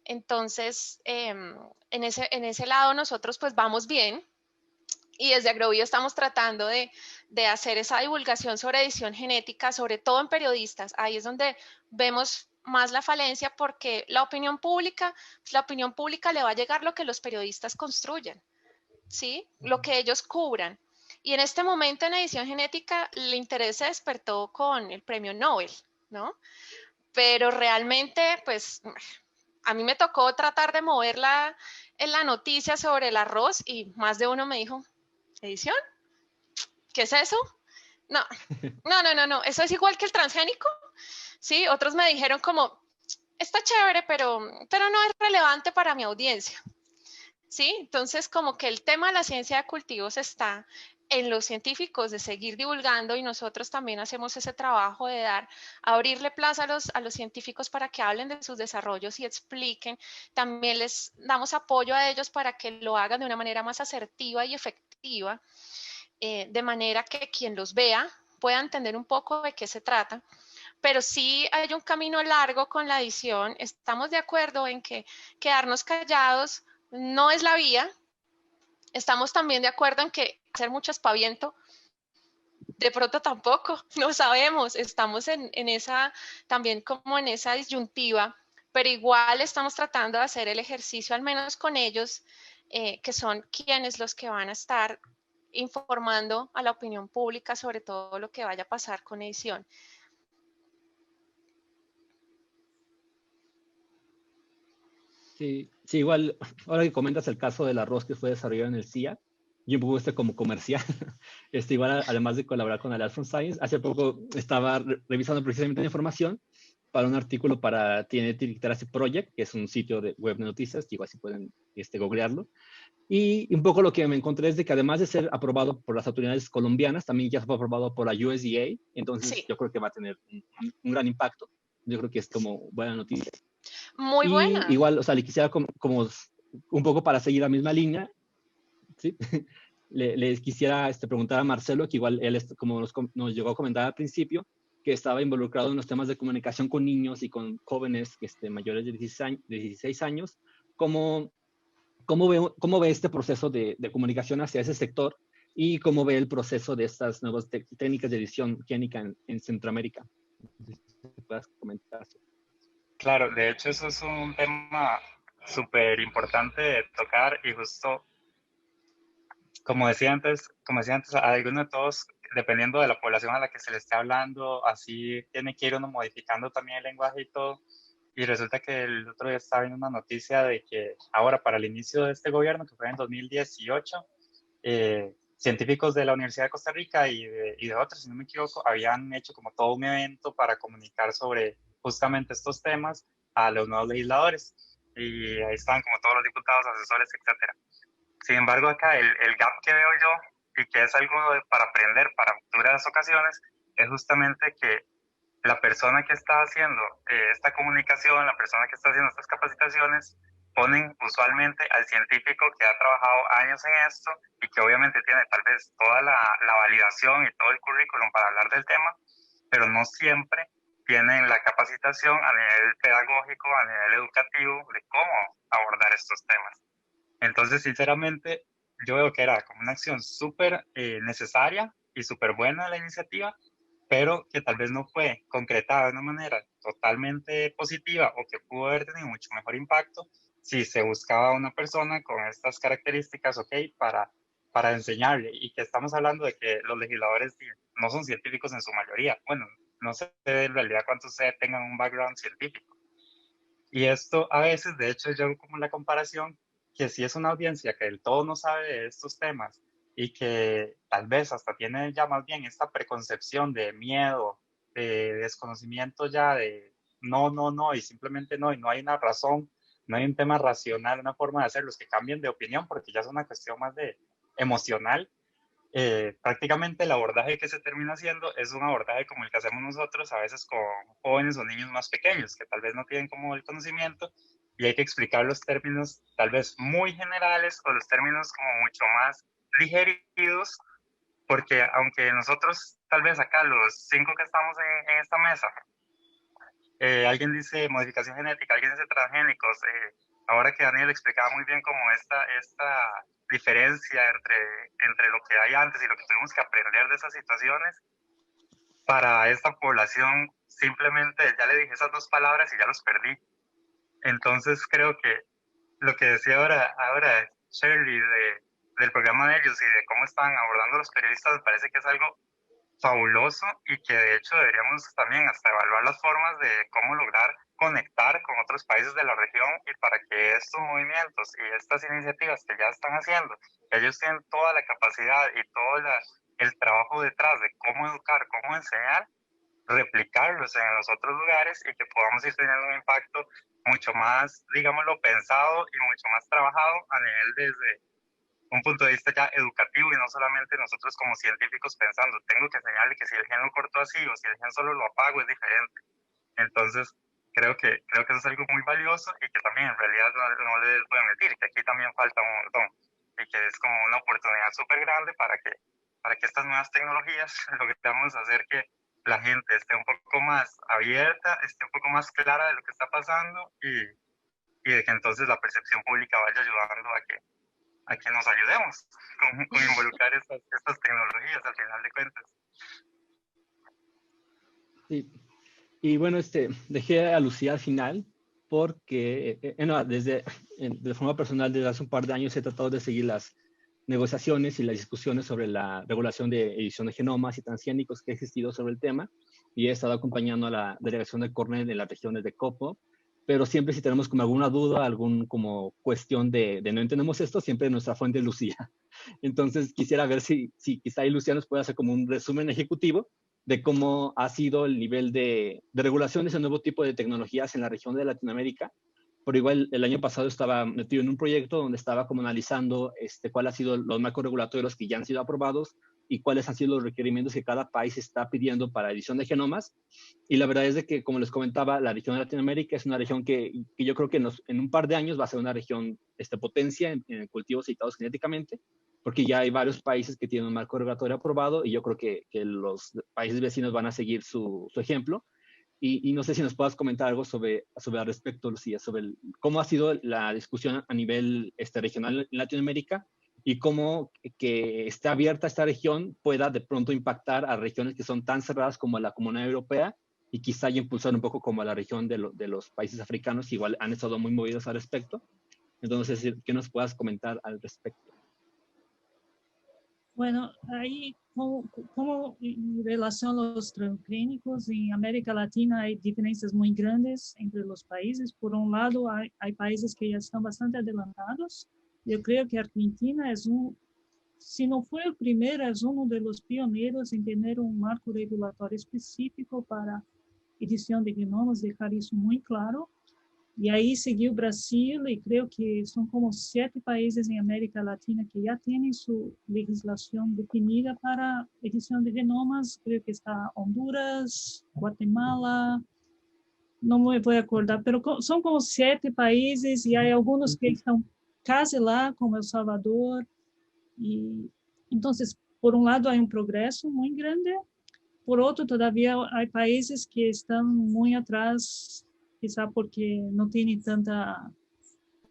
Entonces, en ese lado nosotros pues vamos bien y desde Agrobio estamos tratando de hacer esa divulgación sobre edición genética, sobre todo en periodistas. Ahí es donde vemos más la falencia porque la opinión pública le va a llegar lo que los periodistas construyan, ¿sí? Lo que ellos cubran. Y en este momento en edición genética el interés se despertó con el premio Nobel, ¿no? Pero realmente, pues, a mí me tocó tratar de moverla en la noticia sobre el arroz y más de uno me dijo, ¿edición? ¿Qué es eso? No, no, eso es igual que el transgénico, ¿sí? Otros me dijeron como, está chévere, pero no es relevante para mi audiencia, ¿sí? Entonces, como que el tema de la ciencia de cultivos está en los científicos de seguir divulgando y nosotros también hacemos ese trabajo de abrirle plaza a los científicos para que hablen de sus desarrollos y expliquen. También les damos apoyo a ellos para que lo hagan de una manera más asertiva y efectiva, de manera que quien los vea pueda entender un poco de qué se trata. Pero sí hay un camino largo con la edición. Estamos de acuerdo en que quedarnos callados no es la vía. Estamos también de acuerdo en que hacer mucho aspaviento de pronto tampoco, no sabemos. Estamos en esa, también como en esa disyuntiva, pero igual estamos tratando de hacer el ejercicio, al menos con ellos, que son quienes los que van a estar informando a la opinión pública sobre todo lo que vaya a pasar con edición. Sí, sí, igual, ahora que comentas el caso del arroz que fue desarrollado en el CIA, y un poco como comercial, igual además de colaborar con Alliance for Science, hace poco estaba revisando precisamente la información para un artículo para TNT Literacy Project, que es un sitio de web de noticias, que igual si pueden googlearlo. Y un poco lo que me encontré es de que además de ser aprobado por las autoridades colombianas, también ya fue aprobado por la USDA, entonces Sí, yo creo que va a tener un gran impacto. Yo creo que es como buena noticia. muy Y buena. igual, o sea, le quisiera como un poco para seguir la misma línea, ¿sí? Les quisiera preguntar a Marcelo, que igual él, como nos llegó a comentar al principio, que estaba involucrado en los temas de comunicación con niños y con jóvenes mayores de 16 años, ¿cómo ve este proceso de comunicación hacia ese sector y cómo ve el proceso de estas nuevas técnicas de edición génica en Centroamérica? No sé si puedas comentar. Claro, de hecho eso es un tema súper importante de tocar y justo, como decía antes, a algunos de todos, dependiendo de la población a la que se le esté hablando, así tiene que ir uno modificando también el lenguaje y todo. Y resulta que el otro día estaba viendo una noticia de que ahora para el inicio de este gobierno, que fue en 2018, científicos de la Universidad de Costa Rica y de otros, si no me equivoco, habían hecho como todo un evento para comunicar sobre justamente estos temas a los nuevos legisladores. Y ahí estaban como todos los diputados, asesores, etcétera. Sin embargo, acá el gap que veo yo, y que es algo para aprender para futuras ocasiones, es justamente que la persona que está haciendo esta comunicación, la persona que está haciendo estas capacitaciones, ponen usualmente al científico que ha trabajado años en esto y que obviamente tiene tal vez toda la validación y todo el currículum para hablar del tema, pero no siempre tienen la capacitación a nivel pedagógico, a nivel educativo, de cómo abordar estos temas. Entonces, sinceramente, yo veo que era como una acción súper necesaria y súper buena la iniciativa, pero que tal vez no fue concretada de una manera totalmente positiva o que pudo haber tenido mucho mejor impacto si se buscaba una persona con estas características, ok, para enseñarle. Y que estamos hablando de que los legisladores no son científicos en su mayoría. Bueno, no sé en realidad cuántos de ustedes tengan un background científico. Y esto a veces, de hecho, yo hago como la comparación que si es una audiencia que del todo no sabe de estos temas y que tal vez hasta tiene ya más bien esta preconcepción de miedo, de desconocimiento ya de no, no, no, y simplemente no, y no hay una razón, no hay un tema racional, una forma de hacerlos que cambien de opinión, porque ya es una cuestión más de emocional. Prácticamente el abordaje que se termina haciendo es un abordaje como el que hacemos nosotros a veces con jóvenes o niños más pequeños que tal vez no tienen como el conocimiento y hay que explicar los términos tal vez muy generales o los términos como mucho más digeridos, porque aunque nosotros tal vez acá los 5 que estamos en esta mesa, alguien dice modificación genética, alguien dice transgénicos, ahora que Daniel explicaba muy bien como esta diferencia entre lo que hay antes y lo que tuvimos que aprender de esas situaciones, para esta población simplemente ya le dije esas 2 palabras y ya los perdí. Entonces creo que lo que decía ahora Shirley del programa de ellos y de cómo están abordando los periodistas me parece que es algo fabuloso y que de hecho deberíamos también hasta evaluar las formas de cómo lograr conectar con otros países de la región y para que estos movimientos y estas iniciativas que ya están haciendo, ellos tienen toda la capacidad y todo el trabajo detrás de cómo educar, cómo enseñar, replicarlos en los otros lugares y que podamos ir teniendo un impacto mucho más, digámoslo, pensado y mucho más trabajado a nivel desde un punto de vista ya educativo y no solamente nosotros como científicos pensando, tengo que enseñarle que si el gen lo cortó así o si el gen solo lo apago es diferente. Entonces, creo que eso es algo muy valioso y que también en realidad no les voy a mentir, que aquí también falta un montón y que es como una oportunidad súper grande para que estas nuevas tecnologías logremos hacer que la gente esté un poco más abierta, esté un poco más clara de lo que está pasando y de que entonces la percepción pública vaya ayudando a que nos ayudemos con involucrar estas tecnologías al final de cuentas. Sí. Y bueno, dejé a Lucía al final porque, de forma personal, desde hace un par de años he tratado de seguir las negociaciones y las discusiones sobre la regulación de edición de genomas y transgénicos que ha existido sobre el tema y he estado acompañando a la delegación de Cornell en las regiones de Copo, pero siempre si tenemos como alguna duda, algún como cuestión de no entendemos esto, siempre nuestra fuente es Lucía. Entonces quisiera ver si quizá ahí Lucía nos puede hacer como un resumen ejecutivo de cómo ha sido el nivel de regulación de ese nuevo tipo de tecnologías en la región de Latinoamérica. Por igual, el año pasado estaba metido en un proyecto donde estaba como analizando cuáles han sido los marcos regulatorios que ya han sido aprobados y cuáles han sido los requerimientos que cada país está pidiendo para edición de genomas. Y la verdad es de que, como les comentaba, la región de Latinoamérica es una región que yo creo que en un par de años va a ser una región potencia en cultivos editados genéticamente, porque ya hay varios países que tienen un marco regulatorio aprobado y yo creo que los países vecinos van a seguir su ejemplo. Y no sé si nos puedas comentar algo sobre al respecto, Lucía, sobre cómo ha sido la discusión a nivel regional en Latinoamérica y cómo que esté abierta esta región pueda de pronto impactar a regiones que son tan cerradas como la Comunidad Europea y quizá impulsar un poco como a la región de los países africanos, que igual han estado muy movidos al respecto. Entonces, ¿qué nos puedas comentar al respecto? Bueno, ahí como en relación a los transgénicos, en América Latina hay diferencias muy grandes entre los países. Por un lado, hay países que ya están bastante adelantados. Yo creo que Argentina es si no fue el primero, es uno de los pioneros en tener un marco regulatorio específico para edición de genomas, dejar eso muy claro. Y ahí seguiu Brasil y creo que son como 7 países en América Latina que ya tienen su legislación definida para edición de genomas. Creo que está Honduras, Guatemala, no me voy a acordar, pero son como 7 países y hay algunos que están casi lá, como El Salvador. Y entonces, por un lado hay un progreso muy grande, por otro todavía hay países que están muy atrás, quizá porque no tienen tanta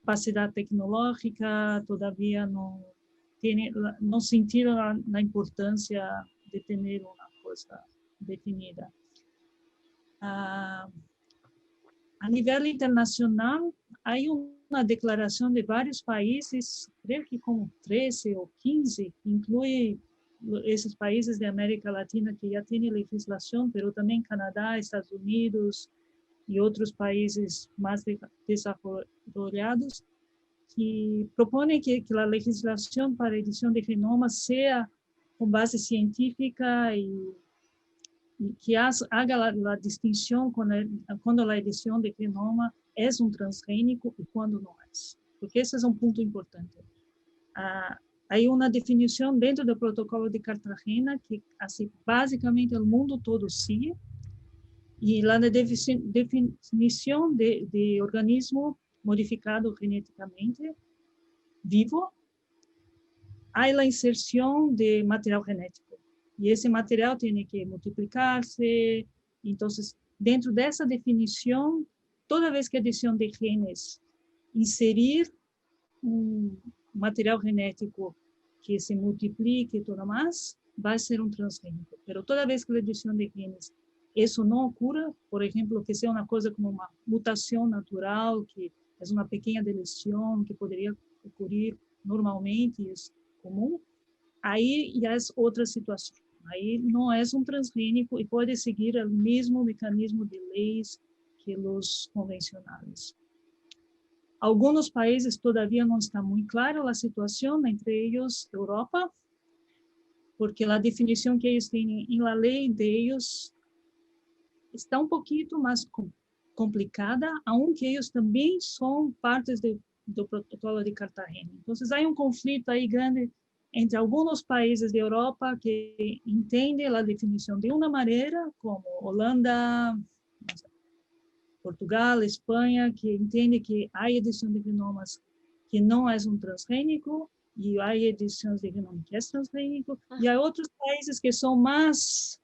capacidad tecnológica, todavía no sintieron la importancia de tener una cosa definida. A nivel internacional, hay una declaración de varios países, creo que como 13 o 15, incluye esos países de América Latina que ya tienen legislación, pero también Canadá, Estados Unidos y otros países más desarrollados, que propone que la legislación para edición de genomas sea con base científica y que haga la distinción cuando la edición de genoma es un transgénico y cuando no es. Porque ese es un punto importante. Hay una definición dentro del protocolo de Cartagena que así, básicamente el mundo todo sigue. Y la definición de organismo modificado genéticamente vivo, hay la inserción de material genético. Y ese material tiene que multiplicarse. Entonces, dentro de esa definición, toda vez que edición de genes inserir un material genético que se multiplique y todo más, va a ser un transgénico. Pero toda vez que la edición de genes eso no ocurra, por ejemplo, que sea una cosa como una mutación natural, que es una pequeña deleción que podría ocurrir normalmente y es común, ahí ya es otra situación. Ahí no es un transgénico y puede seguir el mismo mecanismo de leyes que los convencionales. Algunos países todavía no está muy clara la situación, entre ellos Europa, porque la definición que ellos tienen en la ley de ellos está un poquito más complicada, aunque ellos también son partes del protocolo de Cartagena. Entonces hay un conflicto ahí grande entre algunos países de Europa que entienden la definición de una manera, como Holanda, Portugal, España, que entiende que hay edición de genomas que no es un transgénico y hay ediciones de genoma que es transgénico, y hay otros países que son más,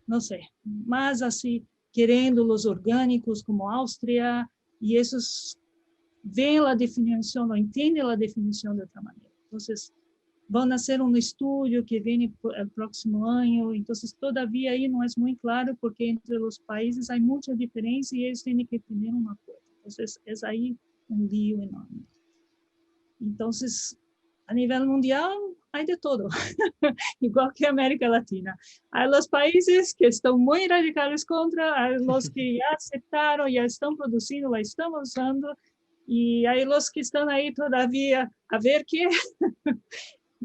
no sé, más así, querendo los orgánicos, como Austria, y esos ven la definición, o entienden la definición de otra manera. Entonces, van a hacer un estudio que viene el próximo año, entonces todavía ahí no es muy claro porque entre los países hay mucha diferencia y ellos tienen que tener un acuerdo. Entonces es ahí un lío enorme. Entonces, a nivel mundial hay de todo, igual que América Latina. Hay los países que están muy radicales contra, hay los que ya aceptaron, ya están produciendo, la están usando, y hay los que están ahí todavía a ver qué.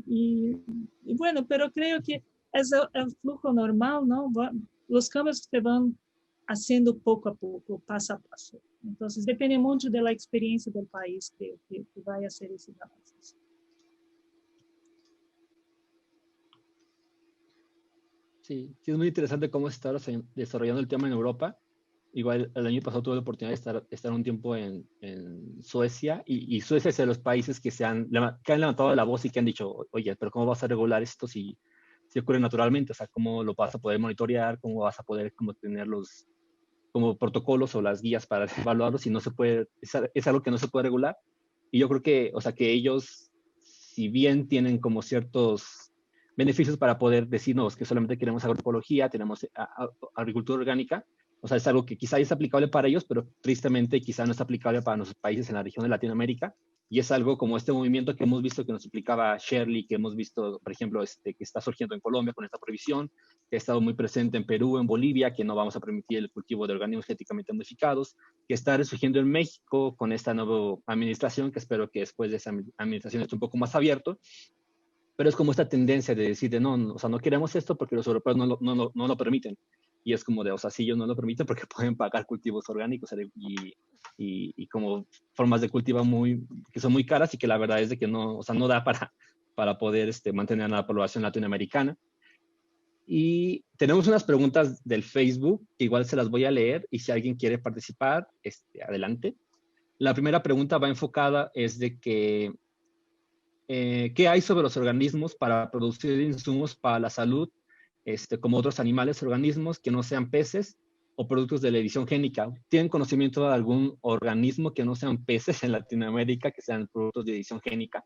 Y bueno, pero creo que es el flujo normal, ¿no? Los cambios se van haciendo poco a poco, paso a paso. Entonces, depende mucho de la experiencia del país que vaya a hacer esos avances. Sí, sí, es muy interesante cómo se está desarrollando el tema en Europa. Igual el año pasado tuve la oportunidad de estar un tiempo en Suecia, y Suecia es de los países que han levantado la voz y que han dicho, oye, pero ¿cómo vas a regular esto si ocurre naturalmente? O sea, ¿cómo lo vas a poder monitorear? ¿Cómo vas a poder tener los como protocolos o las guías para evaluarlos si no se puede? Es algo que no se puede regular. Y yo creo que, o sea, que ellos, si bien tienen como ciertos beneficios para poder decirnos que solamente queremos agroecología, tenemos agricultura orgánica, o sea, es algo que quizá es aplicable para ellos, pero tristemente quizá no es aplicable para nuestros países en la región de Latinoamérica. Y es algo como este movimiento que hemos visto que nos explicaba Shirley, que hemos visto, por ejemplo, que está surgiendo en Colombia con esta prohibición, que ha estado muy presente en Perú, en Bolivia, que no vamos a permitir el cultivo de organismos genéticamente modificados, que está resurgiendo en México con esta nueva administración, que espero que después de esa administración esté un poco más abierto. Pero es como esta tendencia de decir, o sea, no queremos esto porque los europeos no lo permiten. Y es como de, o sea, si ellos no lo permiten porque pueden pagar cultivos orgánicos y como formas de cultivo que son muy caras y que la verdad es de que no, o sea, no da para poder mantener a la población latinoamericana. Y tenemos unas preguntas del Facebook que igual se las voy a leer, y si alguien quiere participar, adelante. La primera pregunta va enfocada, es de que ¿qué hay sobre los organismos para producir insumos para la salud, como otros animales, organismos que no sean peces, o productos de la edición génica. ¿Tienen conocimiento de algún organismo que no sean peces en Latinoamérica, que sean productos de edición génica?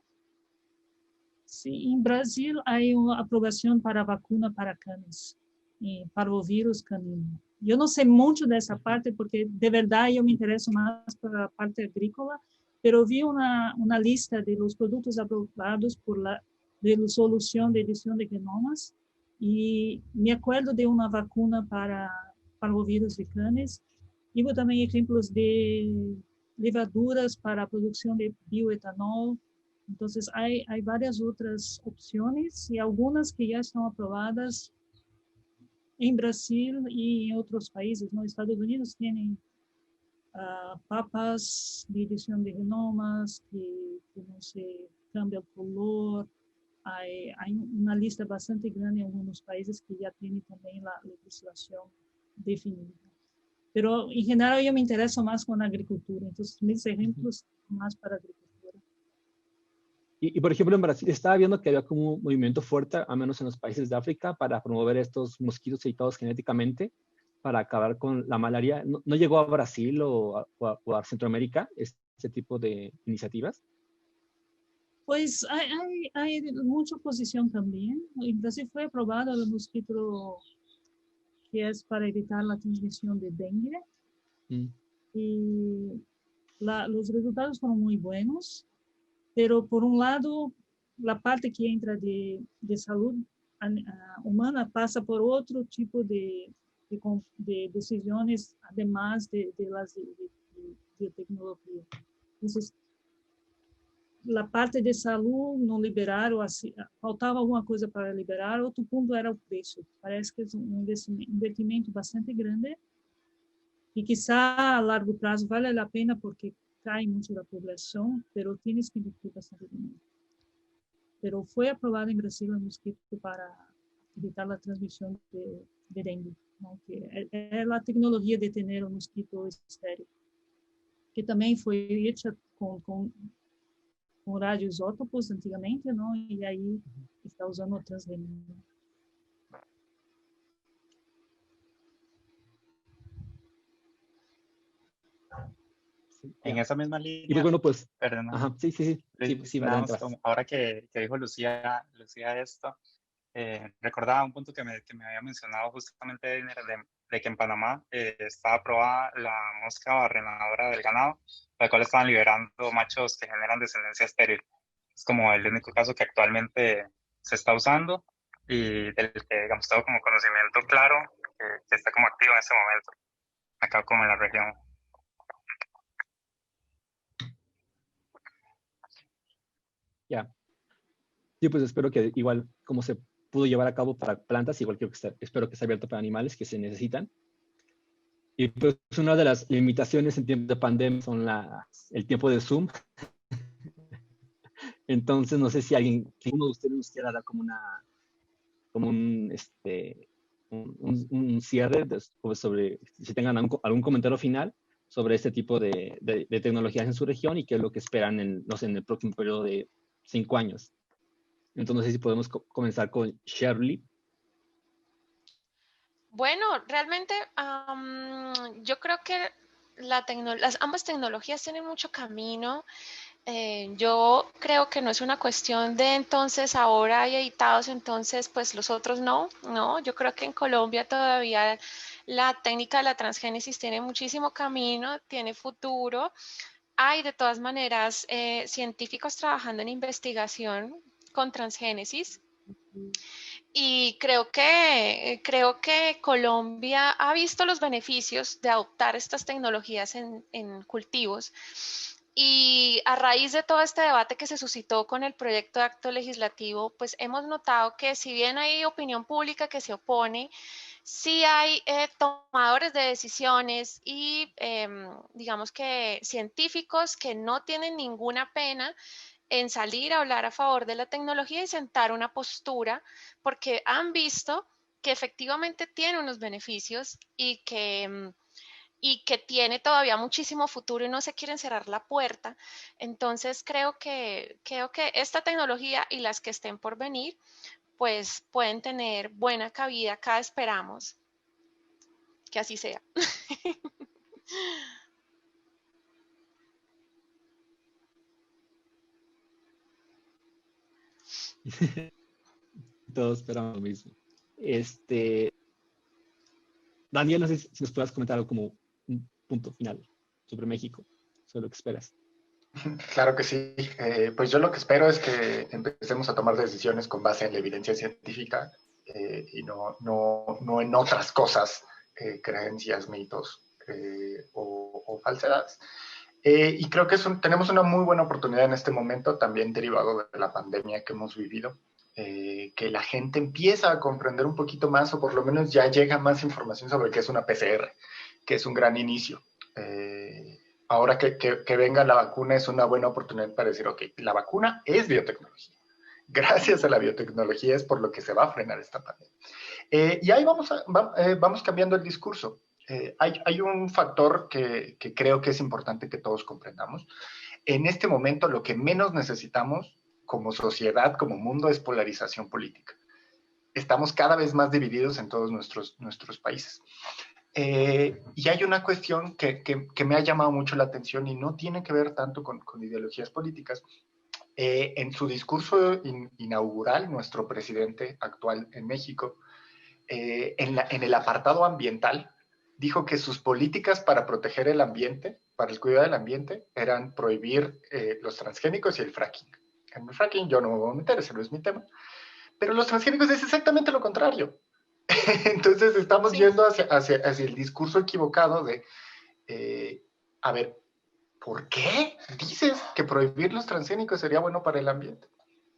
Sí, en Brasil hay una aprobación para vacuna para canes, parvovirus canino. Yo no sé mucho de esa parte porque de verdad yo me intereso más por la parte agrícola, pero vi una lista de los productos aprobados por la resolución de edición de genomas y me acuerdo de una vacuna para parvovirus de canes. Y hubo también ejemplos de levaduras para producción de bioetanol. Entonces, hay varias otras opciones y algunas que ya están aprobadas en Brasil y en otros países, ¿no? Estados Unidos tienen papas de edición de genomas que no se cambia el color. Hay una lista bastante grande en algunos países que ya tienen también la legislación definida. Pero en general yo me intereso más con la agricultura, entonces mis ejemplos más para agricultura. Y, por ejemplo, en Brasil estaba viendo que había como un movimiento fuerte, al menos en los países de África, para promover estos mosquitos editados genéticamente para acabar con la malaria. ¿No llegó a Brasil o a Centroamérica este tipo de iniciativas? Pues hay mucha oposición también. En Brasil fue aprobado el mosquito que es para evitar la transmisión de dengue. Y los resultados fueron muy buenos, pero por un lado, la parte que entra de salud humana pasa por otro tipo de decisiones, además de las de tecnología. Entonces, la parte de salud não liberaram, assim, faltava alguma coisa para liberar, outro ponto era o preço. Parece que é um investimento bastante grande e quizá a largo prazo vale a pena porque cai muito da população, pero tienes que investir bastante dinheiro. Pero foi aprovado em Brasil o mosquito para evitar a transmissão de dengue, ¿no? Que é a tecnologia de ter um mosquito estéril, que também foi feita com radioisótopos antigamente, ¿no? Y ahí está usando o transgénico. En esa misma Y línea, bueno, pues, perdón, ajá, sí, nada más, ahora que dijo Lucía esto, recordaba un punto que me había mencionado justamente de que en Panamá estaba aprobada la mosca barrenadora del ganado, la cual estaban liberando machos que generan descendencia estéril. Es como el único caso que actualmente se está usando y del que, digamos, tengo como conocimiento claro que está como activo en este momento, acá como en la región. Ya. Sí, pues espero que igual como se pudo llevar a cabo para plantas, igual espero que esté abierto para animales que se necesitan. Y pues una de las limitaciones en tiempos de pandemia son el tiempo de Zoom. Entonces no sé si uno de ustedes nos quiera dar como un cierre sobre si tengan algún comentario final sobre este tipo de tecnologías en su región y qué es lo que esperan en el próximo periodo de 5 años. Entonces, no sé si podemos comenzar con Shirley. Bueno, realmente yo creo que ambas tecnologías tienen mucho camino. Yo creo que no es una cuestión de entonces ahora hay editados, entonces pues los otros no. Yo creo que en Colombia todavía la técnica de la transgénesis tiene muchísimo camino, tiene futuro. Hay de todas maneras científicos trabajando en investigación con transgénesis. Y creo que Colombia ha visto los beneficios de adoptar estas tecnologías en cultivos. Y a raíz de todo este debate que se suscitó con el proyecto de acto legislativo, pues hemos notado que si bien hay opinión pública que se opone, sí hay tomadores de decisiones y digamos que científicos que no tienen ninguna pena en salir a hablar a favor de la tecnología y sentar una postura porque han visto que efectivamente tiene unos beneficios y que tiene todavía muchísimo futuro y no se quieren cerrar la puerta. Entonces creo que esta tecnología y las que estén por venir, pues pueden tener buena cabida, acá esperamos. que así sea. Todos esperamos lo mismo. Daniel, no sé si nos puedas comentar algo como un punto final sobre México, sobre lo que esperas. Claro que sí. Pues yo lo que espero es que empecemos a tomar decisiones con base en la evidencia científica y no en otras cosas, creencias, mitos o falsedades. Y creo que tenemos una muy buena oportunidad en este momento, también derivado de la pandemia que hemos vivido, que la gente empieza a comprender un poquito más, o por lo menos ya llega más información sobre qué es una PCR, que es un gran inicio. Ahora que venga la vacuna es una buena oportunidad para decir, ok, la vacuna es biotecnología. Gracias a la biotecnología es por lo que se va a frenar esta pandemia. Y ahí vamos cambiando el discurso. Hay un factor que creo que es importante que todos comprendamos. En este momento lo que menos necesitamos como sociedad, como mundo, es polarización política. Estamos cada vez más divididos en todos nuestros países. Y hay una cuestión que me ha llamado mucho la atención y no tiene que ver tanto con ideologías políticas. En su discurso inaugural, nuestro presidente actual en México, en el apartado ambiental, dijo que sus políticas para proteger el ambiente, para el cuidado del ambiente, eran prohibir los transgénicos y el fracking. En el fracking yo no me voy a meter, ese no es mi tema. Pero los transgénicos es exactamente lo contrario. Entonces estamos yendo hacia el discurso equivocado de, a ver, ¿por qué dices que prohibir los transgénicos sería bueno para el ambiente?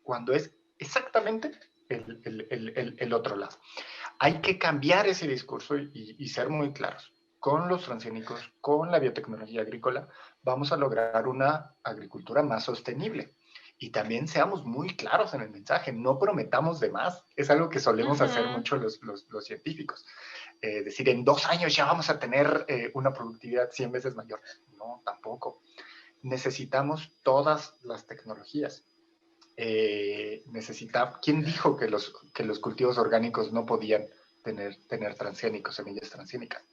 Cuando es exactamente el otro lado. Hay que cambiar ese discurso y ser muy claros. Con los transgénicos, con la biotecnología agrícola, vamos a lograr una agricultura más sostenible. Y también seamos muy claros en el mensaje, no prometamos de más. Es algo que solemos hacer mucho los científicos. Decir, en 2 años ya vamos a tener una productividad 100 veces mayor. No, tampoco. Necesitamos todas las tecnologías. ¿Quién dijo que los cultivos orgánicos no podían tener transgénicos, semillas transgénicas?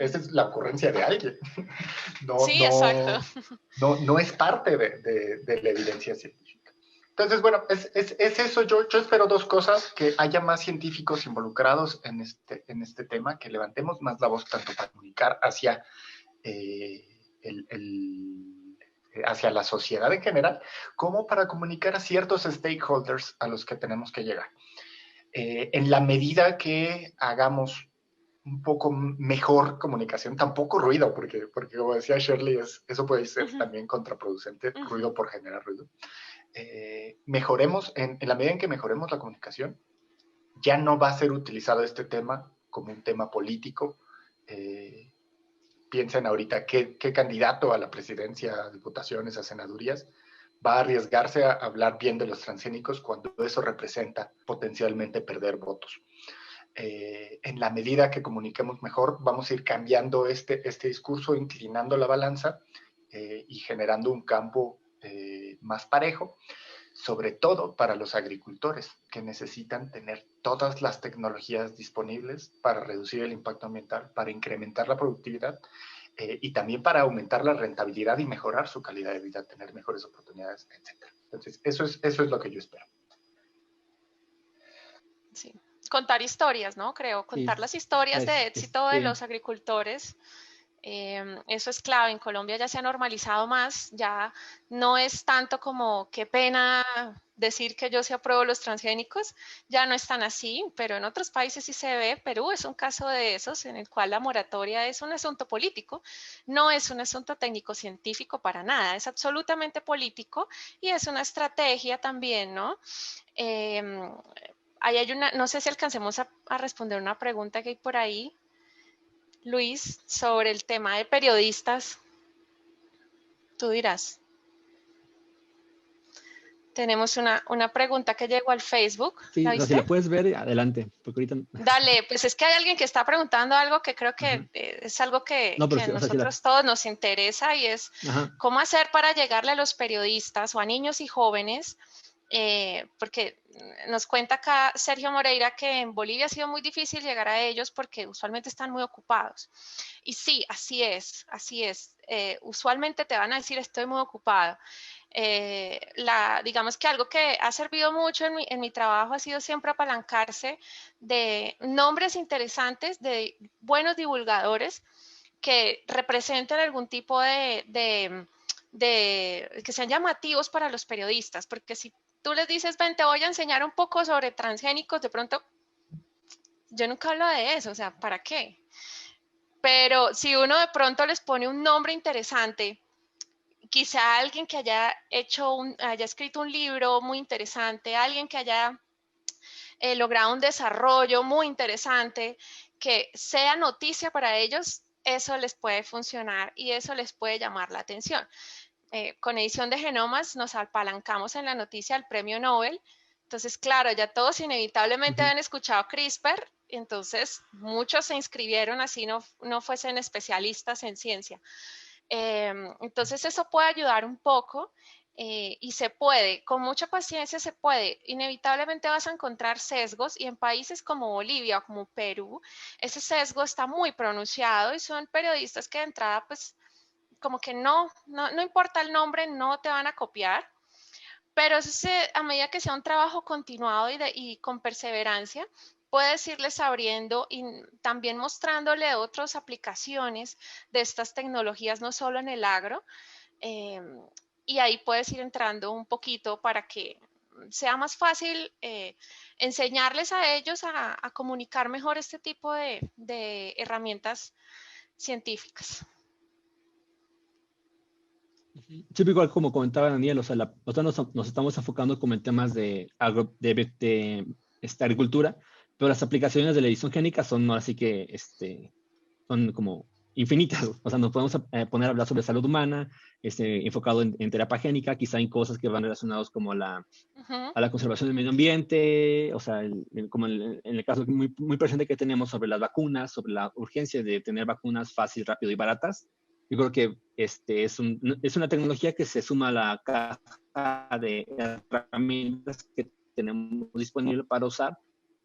Esa es la ocurrencia de alguien. Exacto. No es parte de la evidencia científica. Entonces, bueno, es eso. Yo espero 2 cosas: que haya más científicos involucrados en este tema, que levantemos más la voz tanto para comunicar hacia hacia la sociedad en general, como para comunicar a ciertos stakeholders a los que tenemos que llegar. En la medida que hagamos un poco mejor comunicación, tampoco ruido, porque como decía Shirley, eso puede ser también contraproducente, ruido por generar ruido. Mejoremos, en la medida en que mejoremos la comunicación, ya no va a ser utilizado este tema como un tema político. Piensen ahorita qué candidato a la presidencia, a diputaciones, a senadurías, va a arriesgarse a hablar bien de los transgénicos cuando eso representa potencialmente perder votos. En la medida que comuniquemos mejor, vamos a ir cambiando este discurso, inclinando la balanza y generando un campo más parejo, sobre todo para los agricultores, que necesitan tener todas las tecnologías disponibles para reducir el impacto ambiental, para incrementar la productividad y también para aumentar la rentabilidad y mejorar su calidad de vida, tener mejores oportunidades, etc. Entonces, eso es lo que yo espero. Sí. Contar historias, ¿no? Creo, contar las historias de éxito de los agricultores. Eso es clave. En Colombia ya se ha normalizado más, ya no es tanto como qué pena decir que yo sí apruebo los transgénicos, ya no es tan así, pero en otros países sí se ve. Perú es un caso de esos en el cual la moratoria es un asunto político, no es un asunto técnico-científico para nada, es absolutamente político y es una estrategia también, ¿no? Ahí hay no sé si alcancemos a responder una pregunta que hay por ahí, Luis, sobre el tema de periodistas. Tú dirás. Tenemos una pregunta que llegó al Facebook. Sí, ¿La viste? Si la puedes ver, adelante. Porque ahorita... Dale, pues es que hay alguien que está preguntando algo que creo que es algo que a nosotros todos nos interesa, y es cómo hacer para llegarle a los periodistas o a niños y jóvenes porque nos cuenta acá Sergio Moreira que en Bolivia ha sido muy difícil llegar a ellos porque usualmente están muy ocupados. Y sí, así es, así es. Usualmente te van a decir estoy muy ocupado. Digamos que algo que ha servido mucho en mi trabajo ha sido siempre apalancarse de nombres interesantes, de buenos divulgadores que representen algún tipo que sean llamativos para los periodistas, porque si tú les dices, ven, te voy a enseñar un poco sobre transgénicos, de pronto, yo nunca hablo de eso, o sea, ¿para qué? Pero si uno de pronto les pone un nombre interesante, quizá alguien que haya escrito un libro muy interesante, alguien que haya logrado un desarrollo muy interesante, que sea noticia para ellos, eso les puede funcionar y eso les puede llamar la atención. Con edición de genomas nos apalancamos en la noticia del premio Nobel. Entonces, claro, ya todos inevitablemente han escuchado CRISPR, entonces muchos se inscribieron así no fuesen especialistas en ciencia. Entonces, eso puede ayudar un poco y se puede, con mucha paciencia se puede. Inevitablemente vas a encontrar sesgos y en países como Bolivia o como Perú, ese sesgo está muy pronunciado y son periodistas que de entrada, pues, como que no importa el nombre, no te van a copiar, pero a medida que sea un trabajo continuado y con perseverancia, puedes irles abriendo y también mostrándole otras aplicaciones de estas tecnologías, no solo en el agro, y ahí puedes ir entrando un poquito para que sea más fácil enseñarles a ellos a comunicar mejor este tipo de herramientas científicas. Sí, igual como comentaba Daniel, o sea, nos estamos enfocando como en temas de agricultura, pero las aplicaciones de la edición génica son no así que son como infinitas. O sea, nos podemos poner a hablar sobre salud humana, enfocado en terapia génica, quizá en cosas que van relacionados como a la conservación del medio ambiente, o sea, como en el caso muy, muy presente que tenemos sobre las vacunas, sobre la urgencia de tener vacunas fácil, rápido y baratas. Yo creo que es una tecnología que se suma a la caja de herramientas que tenemos disponible para usar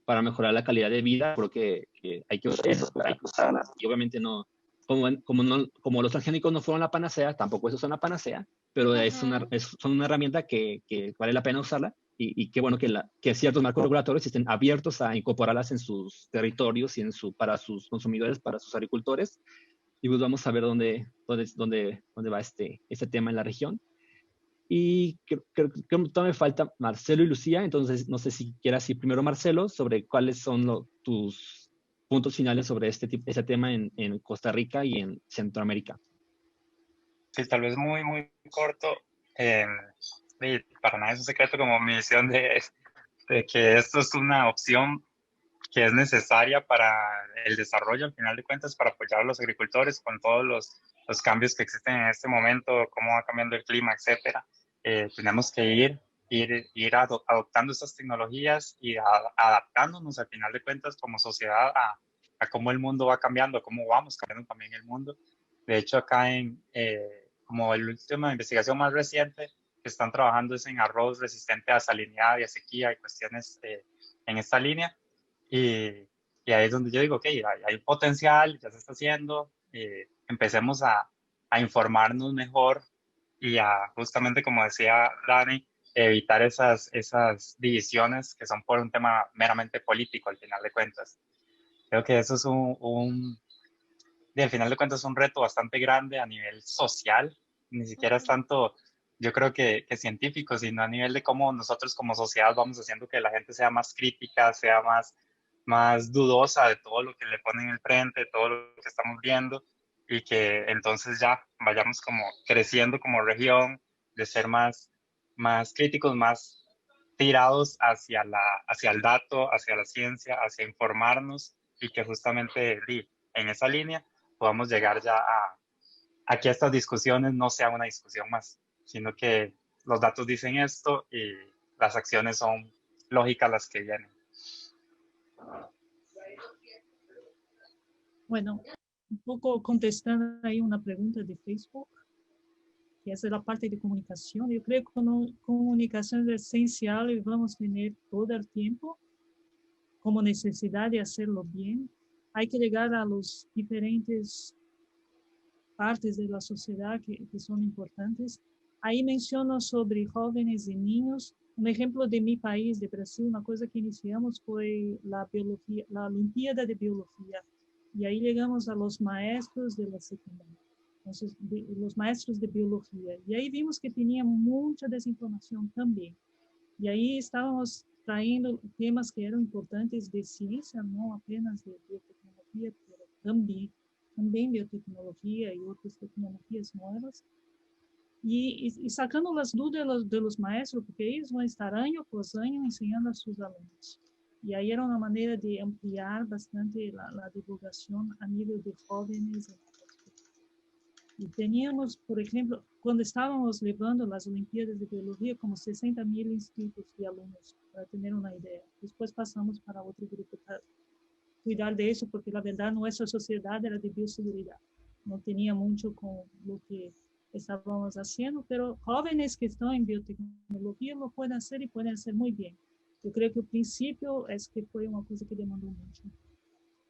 para mejorar la calidad de vida. Creo que hay que usarlas. Y obviamente no, como los transgénicos no fueron la panacea, tampoco eso son la panacea, pero son una herramienta que vale la pena usarla y qué bueno que ciertos marcos regulatorios estén abiertos a incorporarlas en sus territorios y para sus consumidores, para sus agricultores. Y pues vamos a ver dónde va este tema en la región. Y creo que todavía me falta Marcelo y Lucía, entonces no sé si quieras ir primero Marcelo sobre cuáles son tus puntos finales sobre este tema en Costa Rica y en Centroamérica. Sí, tal vez muy, muy corto. Y para nada es un secreto como mi visión de que esto es una opción que es necesaria para el desarrollo, al final de cuentas, para apoyar a los agricultores con todos los cambios que existen en este momento, cómo va cambiando el clima, etcétera. Tenemos que ir adoptando estas tecnologías y adaptándonos, al final de cuentas, como sociedad a cómo el mundo va cambiando, a cómo vamos cambiando también el mundo. De hecho, acá como el último investigación más reciente que están trabajando es en arroz resistente a salinidad y a sequía y cuestiones en esta línea. Y ahí es donde yo digo, ok, hay potencial, ya se está haciendo, empecemos a informarnos mejor y a, justamente como decía Dani, evitar esas divisiones que son por un tema meramente político al final de cuentas. Creo que eso es al final de cuentas, un reto bastante grande a nivel social, ni siquiera es tanto, yo creo que científico, sino a nivel de cómo nosotros como sociedad vamos haciendo que la gente sea más crítica, sea más dudosa de todo lo que le ponen en el frente, de todo lo que estamos viendo, y que entonces ya vayamos como creciendo como región, de ser más críticos, más tirados hacia el dato, hacia la ciencia, hacia informarnos, y que justamente en esa línea podamos llegar ya a que estas discusiones no sea una discusión más, sino que los datos dicen esto y las acciones son lógicas las que vienen. Bueno, un poco contestando ahí una pregunta de Facebook. que esa es la parte de comunicación. Yo creo que comunicación es esencial y vamos a tener todo el tiempo como necesidad de hacerlo bien. Hay que llegar a los diferentes partes de la sociedad que son importantes. Ahí menciono sobre jóvenes y niños. Un ejemplo de mi país, de Brasil, una cosa que iniciamos fue la biología, la Olimpíada de Biología. Y ahí llegamos a los maestros de la secundaria, entonces, los maestros de biología. Y ahí vimos que tenía mucha desinformación también. Y ahí estábamos trayendo temas que eran importantes de ciencia, no apenas de biotecnología, pero también biotecnología y otras tecnologías nuevas. Y sacando las dudas de los maestros, porque ellos van a estar año por año enseñando a sus alumnos. Y ahí era una manera de ampliar bastante la divulgación a nivel de jóvenes. Y teníamos, por ejemplo, cuando estábamos llevando las Olimpiadas de Biología, como 60.000 inscritos de alumnos, para tener una idea. Después pasamos para otro grupo para cuidar de eso, porque la verdad nuestra sociedad era de bioseguridad. No tenía mucho con lo que estábamos haciendo, pero jóvenes que están en biotecnología lo pueden hacer y pueden hacer muy bien. Yo creo que el principio es que fue una cosa que demandó mucho.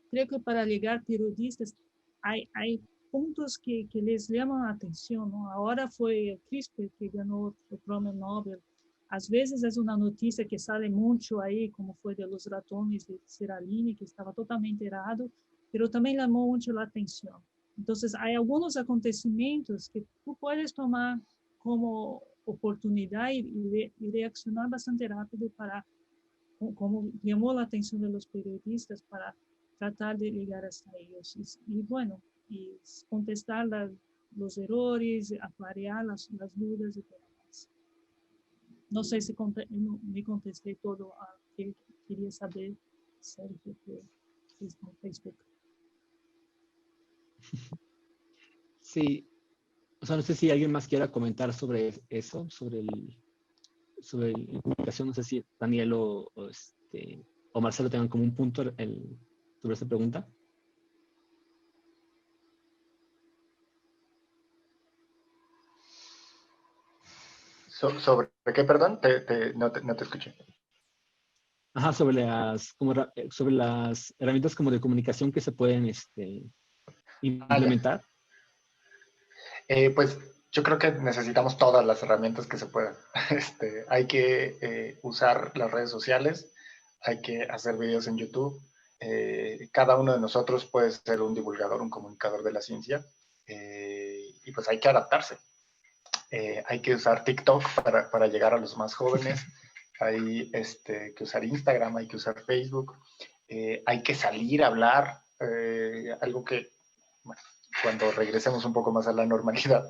Creo que para llegar periodistas hay puntos que les llaman la atención, ¿no? Ahora fue el CRISPR que ganó el premio Nobel. A veces es una noticia que sale mucho ahí, como fue de los ratones de Seralini, que estaba totalmente errado, pero también llamó mucho la atención. Entonces, hay algunos acontecimientos que tú puedes tomar como oportunidad y reaccionar bastante rápido para, como llamó la atención de los periodistas, para tratar de llegar hasta ellos. Y bueno, y contestar los errores, aclarar las dudas y todo más. No sé si me contesté todo a que quería saber, Sergio, que está en Facebook. Sí, o sea, no sé si alguien más quiera comentar sobre eso, sobre la comunicación. No sé si Daniel o Marcelo tengan como un punto sobre esta pregunta. ¿Sobre qué, perdón? No te escuché. Ajá, sobre las herramientas como de comunicación que se pueden implementar. Pues yo creo que necesitamos todas las herramientas que se puedan. Hay que usar las redes sociales, hay que hacer videos en YouTube. Cada uno de nosotros puede ser un divulgador, un comunicador de la ciencia, y pues hay que adaptarse. Hay que usar TikTok para llegar a los más jóvenes, hay que usar Instagram, hay que usar Facebook, hay que salir a hablar, algo que, bueno, cuando regresemos un poco más a la normalidad,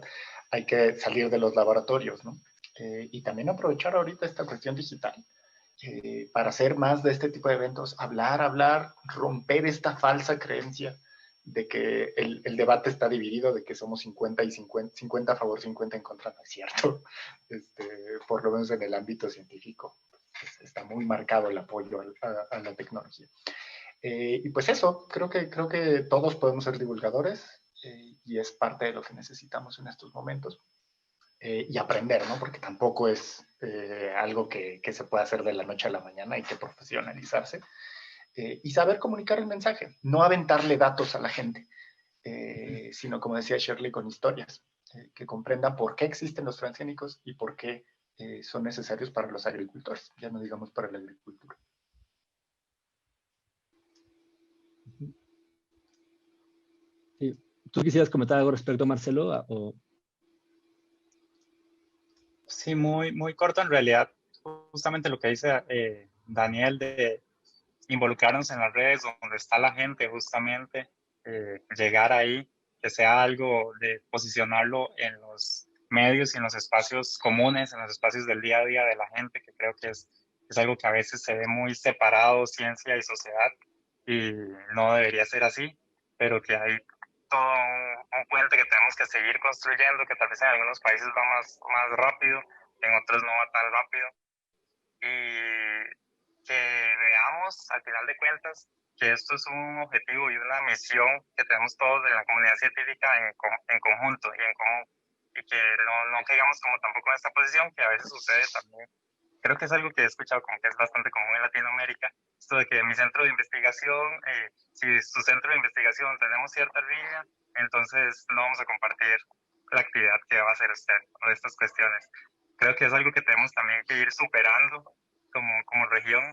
hay que salir de los laboratorios, ¿no? Y también aprovechar ahorita esta cuestión digital para hacer más de este tipo de eventos, hablar, romper esta falsa creencia de que el debate está dividido, de que somos 50 y 50, 50 a favor, 50 en contra. No es cierto. Por lo menos en el ámbito científico está muy marcado el apoyo a la tecnología. Y pues eso, creo que todos podemos ser divulgadores y es parte de lo que necesitamos en estos momentos. Y aprender, ¿no? Porque tampoco es algo que se pueda hacer de la noche a la mañana, hay que profesionalizarse y saber comunicar el mensaje, no aventarle datos a la gente, sino, como decía Shirley, con historias, que comprendan por qué existen los transgénicos y por qué son necesarios para los agricultores, ya no digamos para la agricultura. Sí. ¿Tú quisieras comentar algo respecto a Marcelo? Sí, muy corto en realidad. Justamente lo que dice Daniel de involucrarnos en las redes donde está la gente, justamente llegar ahí, que sea algo de posicionarlo en los medios y en los espacios comunes, en los espacios del día a día de la gente, que creo que es algo que a veces se ve muy separado, ciencia y sociedad, y no debería ser así, pero que hay todo un puente que tenemos que seguir construyendo, que tal vez en algunos países va más rápido, en otros no va tan rápido, y que veamos al final de cuentas que esto es un objetivo y una misión que tenemos todos en la comunidad científica en conjunto y en común, y que no caigamos como tampoco en esta posición que a veces sucede también. Creo que es algo que he escuchado como que es bastante común en Latinoamérica, esto de que mi centro de investigación, si su centro de investigación tenemos cierta línea, entonces no vamos a compartir la actividad que va a hacer usted o estas cuestiones. Creo que es algo que tenemos también que ir superando como región,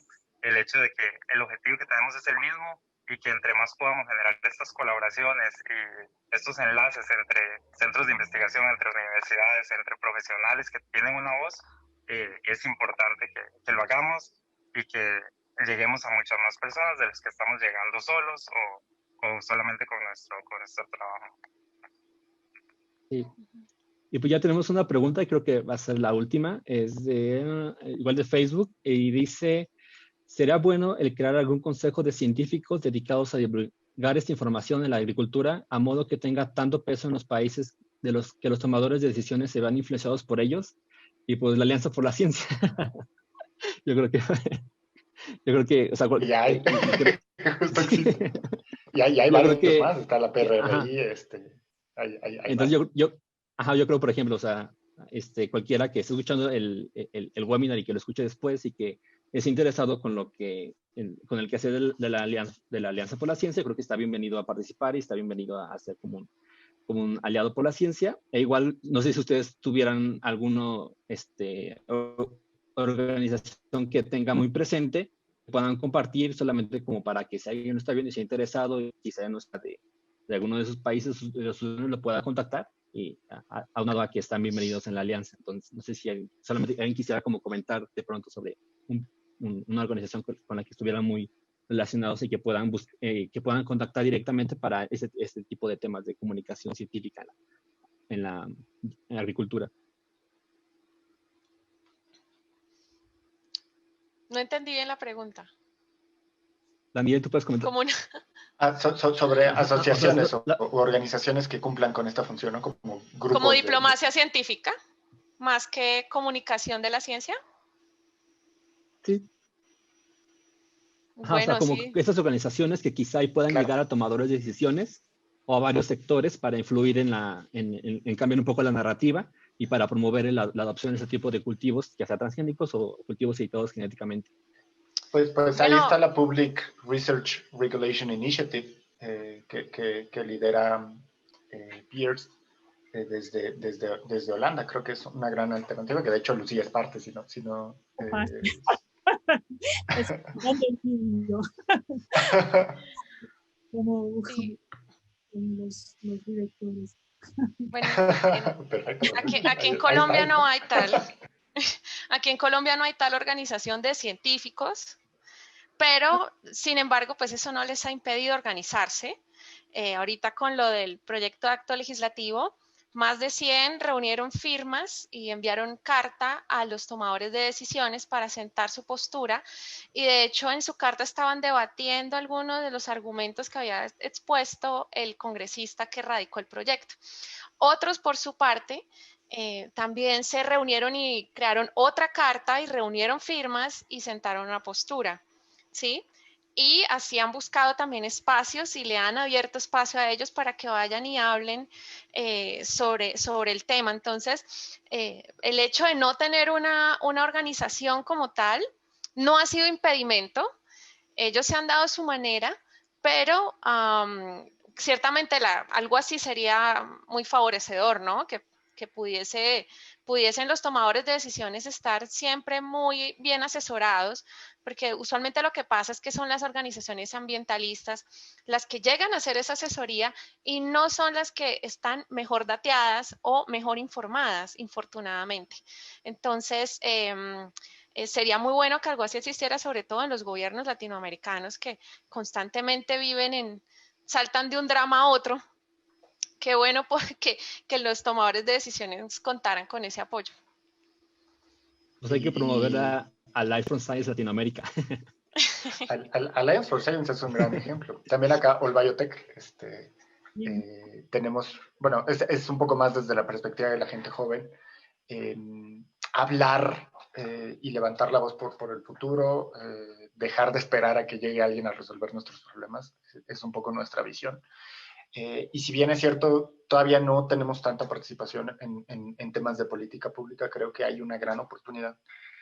el hecho de que el objetivo que tenemos es el mismo y que entre más podamos generar estas colaboraciones y estos enlaces entre centros de investigación, entre universidades, entre profesionales que tienen una voz, es importante que lo hagamos y que lleguemos a muchas más personas de las que estamos llegando solos o solamente con nuestro trabajo. Sí. Y pues ya tenemos una pregunta, y creo que va a ser la última, es igual de Facebook, y dice, ¿será bueno el crear algún consejo de científicos dedicados a divulgar esta información en la agricultura, a modo que tenga tanto peso en los países de los que los tomadores de decisiones se vean influenciados por ellos? Y pues la Alianza por la Ciencia. Yo creo que, o sea, Ya hay, justo existe. Y hay yo creo varios que, más, está la PRRI, ajá. hay Entonces más. yo creo, por ejemplo, o sea, cualquiera que esté escuchando el webinar y que lo escuche después y que es interesado con con el quehacer de la Alianza por la Ciencia, creo que está bienvenido a participar y está bienvenido a ser como un aliado por la ciencia. E igual, no sé si ustedes tuvieran alguna organización que tenga muy presente, que puedan compartir solamente como para que si alguien no está viendo y se ha interesado y quizá no está de alguno de esos países, los ciudadanos lo pueda contactar y aunado a que están bienvenidos en la alianza. Entonces, no sé si solamente alguien quisiera como comentar de pronto sobre una organización con la que estuvieran muy relacionados y que puedan contactar directamente para este tipo de temas de comunicación científica en la agricultura. No entendí bien la pregunta. Daniel, ¿tú puedes comentar? Como una... Sobre Ajá, asociaciones o sea, o organizaciones que cumplan con esta función, ¿no? Como grupos como diplomacia científica, más que comunicación de la ciencia. sí. Ajá, o sea, Bueno, como sí. estas organizaciones que quizá ahí puedan Claro. llegar a tomadores de decisiones o a varios sectores para influir en cambiar un poco la narrativa y para promover la adopción de ese tipo de cultivos, ya sea transgénicos o cultivos editados genéticamente. Pues ahí Bueno, está la Public Research Regulation Initiative que lidera Piers desde Holanda. Creo que es una gran alternativa, que de hecho Lucía es parte, si no Es un niño. Como sí. los directores. Bueno, Perfecto. aquí en Colombia no hay tal. Aquí en Colombia no hay tal organización de científicos, pero sin embargo, pues eso no les ha impedido organizarse. Ahorita con lo del proyecto de acto legislativo, más de 100 reunieron firmas y enviaron carta a los tomadores de decisiones para sentar su postura, y de hecho en su carta estaban debatiendo algunos de los argumentos que había expuesto el congresista que radicó el proyecto. Otros, por su parte, también se reunieron y crearon otra carta y reunieron firmas y sentaron una postura, ¿sí? Y así han buscado también espacios y le han abierto espacio a ellos para que vayan y hablen sobre el tema. Entonces, el hecho de no tener una organización como tal no ha sido impedimento. Ellos se han dado su manera, pero ciertamente algo así sería muy favorecedor, ¿no? Que pudiesen los tomadores de decisiones estar siempre muy bien asesorados, porque usualmente lo que pasa es que son las organizaciones ambientalistas las que llegan a hacer esa asesoría y no son las que están mejor dateadas o mejor informadas, infortunadamente. Entonces, sería muy bueno que algo así existiera, sobre todo en los gobiernos latinoamericanos que constantemente saltan de un drama a otro. Qué bueno que los tomadores de decisiones contaran con ese apoyo. Pues hay que promover a Life from Science Latinoamérica. Alliance for Science es un gran ejemplo. También acá, All Biotech, tenemos, bueno, es un poco más desde la perspectiva de la gente joven, hablar y levantar la voz por el futuro, dejar de esperar a que llegue alguien a resolver nuestros problemas, es un poco nuestra visión. Y si bien es cierto, todavía no tenemos tanta participación en temas de política pública, creo que hay una gran oportunidad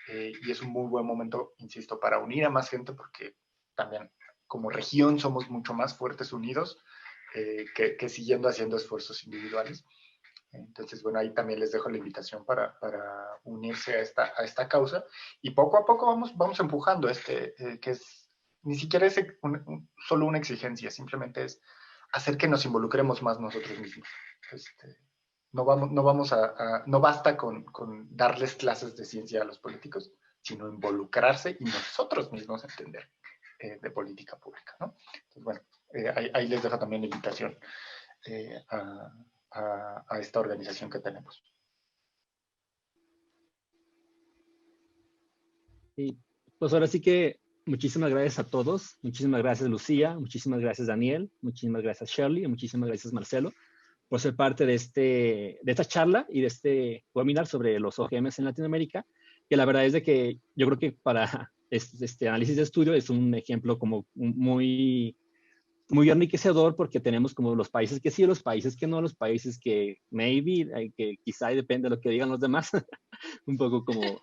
y es un muy buen momento, insisto, para unir a más gente, porque también como región somos mucho más fuertes unidos que siguiendo haciendo esfuerzos individuales. Entonces, bueno, ahí también les dejo la invitación para unirse a esta causa y poco a poco vamos empujando que es, ni siquiera es solo una exigencia, simplemente es hacer que nos involucremos más nosotros mismos. No basta con darles clases de ciencia a los políticos, sino involucrarse y nosotros mismos entender de política pública, ¿no? Entonces, bueno, ahí les dejo también la invitación a esta organización que tenemos. Y pues ahora sí que muchísimas gracias a todos, muchísimas gracias Lucía, muchísimas gracias Daniel, muchísimas gracias Shirley y muchísimas gracias Marcelo por ser parte de esta charla y de este webinar sobre los OGMs en Latinoamérica, que la verdad es de que yo creo que para este análisis de estudio es un ejemplo como muy enriquecedor, porque tenemos como los países que sí, los países que no, los países que maybe, que quizá depende de lo que digan los demás, un poco como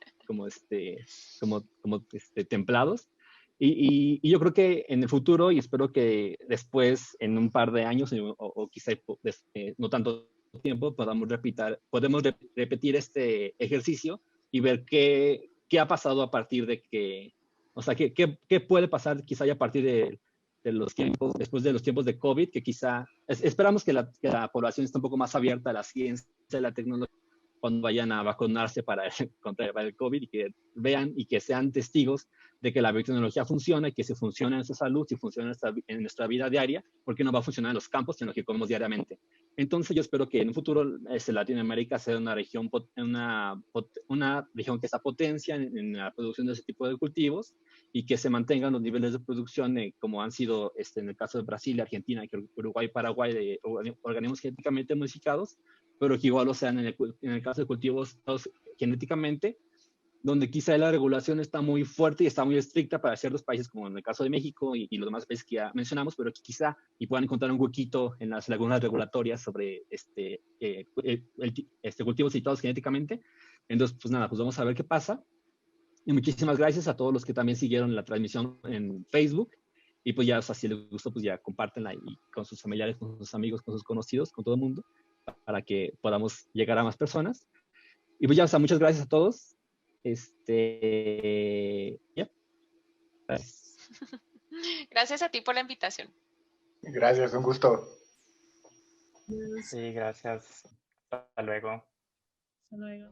templados. Y yo creo que en el futuro, y espero que después, en un par de años, o quizá no tanto tiempo, podemos repetir este ejercicio y ver qué ha pasado a partir de que, o sea, qué puede pasar quizá ya a partir de los tiempos, después de los tiempos de COVID, que quizá esperamos que la población esté un poco más abierta a la ciencia, a la tecnología, cuando vayan a vacunarse contra el COVID, y que vean y que sean testigos de que la biotecnología funciona y que si funciona en nuestra salud, si funciona en nuestra vida diaria, porque no va a funcionar en los campos en los que comemos diariamente. Entonces yo espero que en un futuro Latinoamérica sea una región que está potencia en la producción de ese tipo de cultivos y que se mantengan los niveles de producción como han sido en el caso de Brasil, Argentina, Uruguay, Paraguay, de organismos genéticamente modificados, pero que igual lo sean en el caso de cultivos genéticamente, donde quizá la regulación está muy fuerte y está muy estricta para ciertos países, como en el caso de México y los demás países que ya mencionamos, pero que quizá y puedan encontrar un huequito en las lagunas regulatorias sobre cultivos citados genéticamente. Entonces, pues nada, pues vamos a ver qué pasa. Y muchísimas gracias a todos los que también siguieron la transmisión en Facebook. Y pues ya, o sea, si les gustó, pues ya compártenla y con sus familiares, con sus amigos, con sus conocidos, con todo el mundo, para que podamos llegar a más personas. Y pues ya, o sea, muchas gracias a todos. Yeah. Gracias. Gracias a ti por la invitación. Gracias, un gusto. Sí, gracias. Hasta luego. Hasta luego.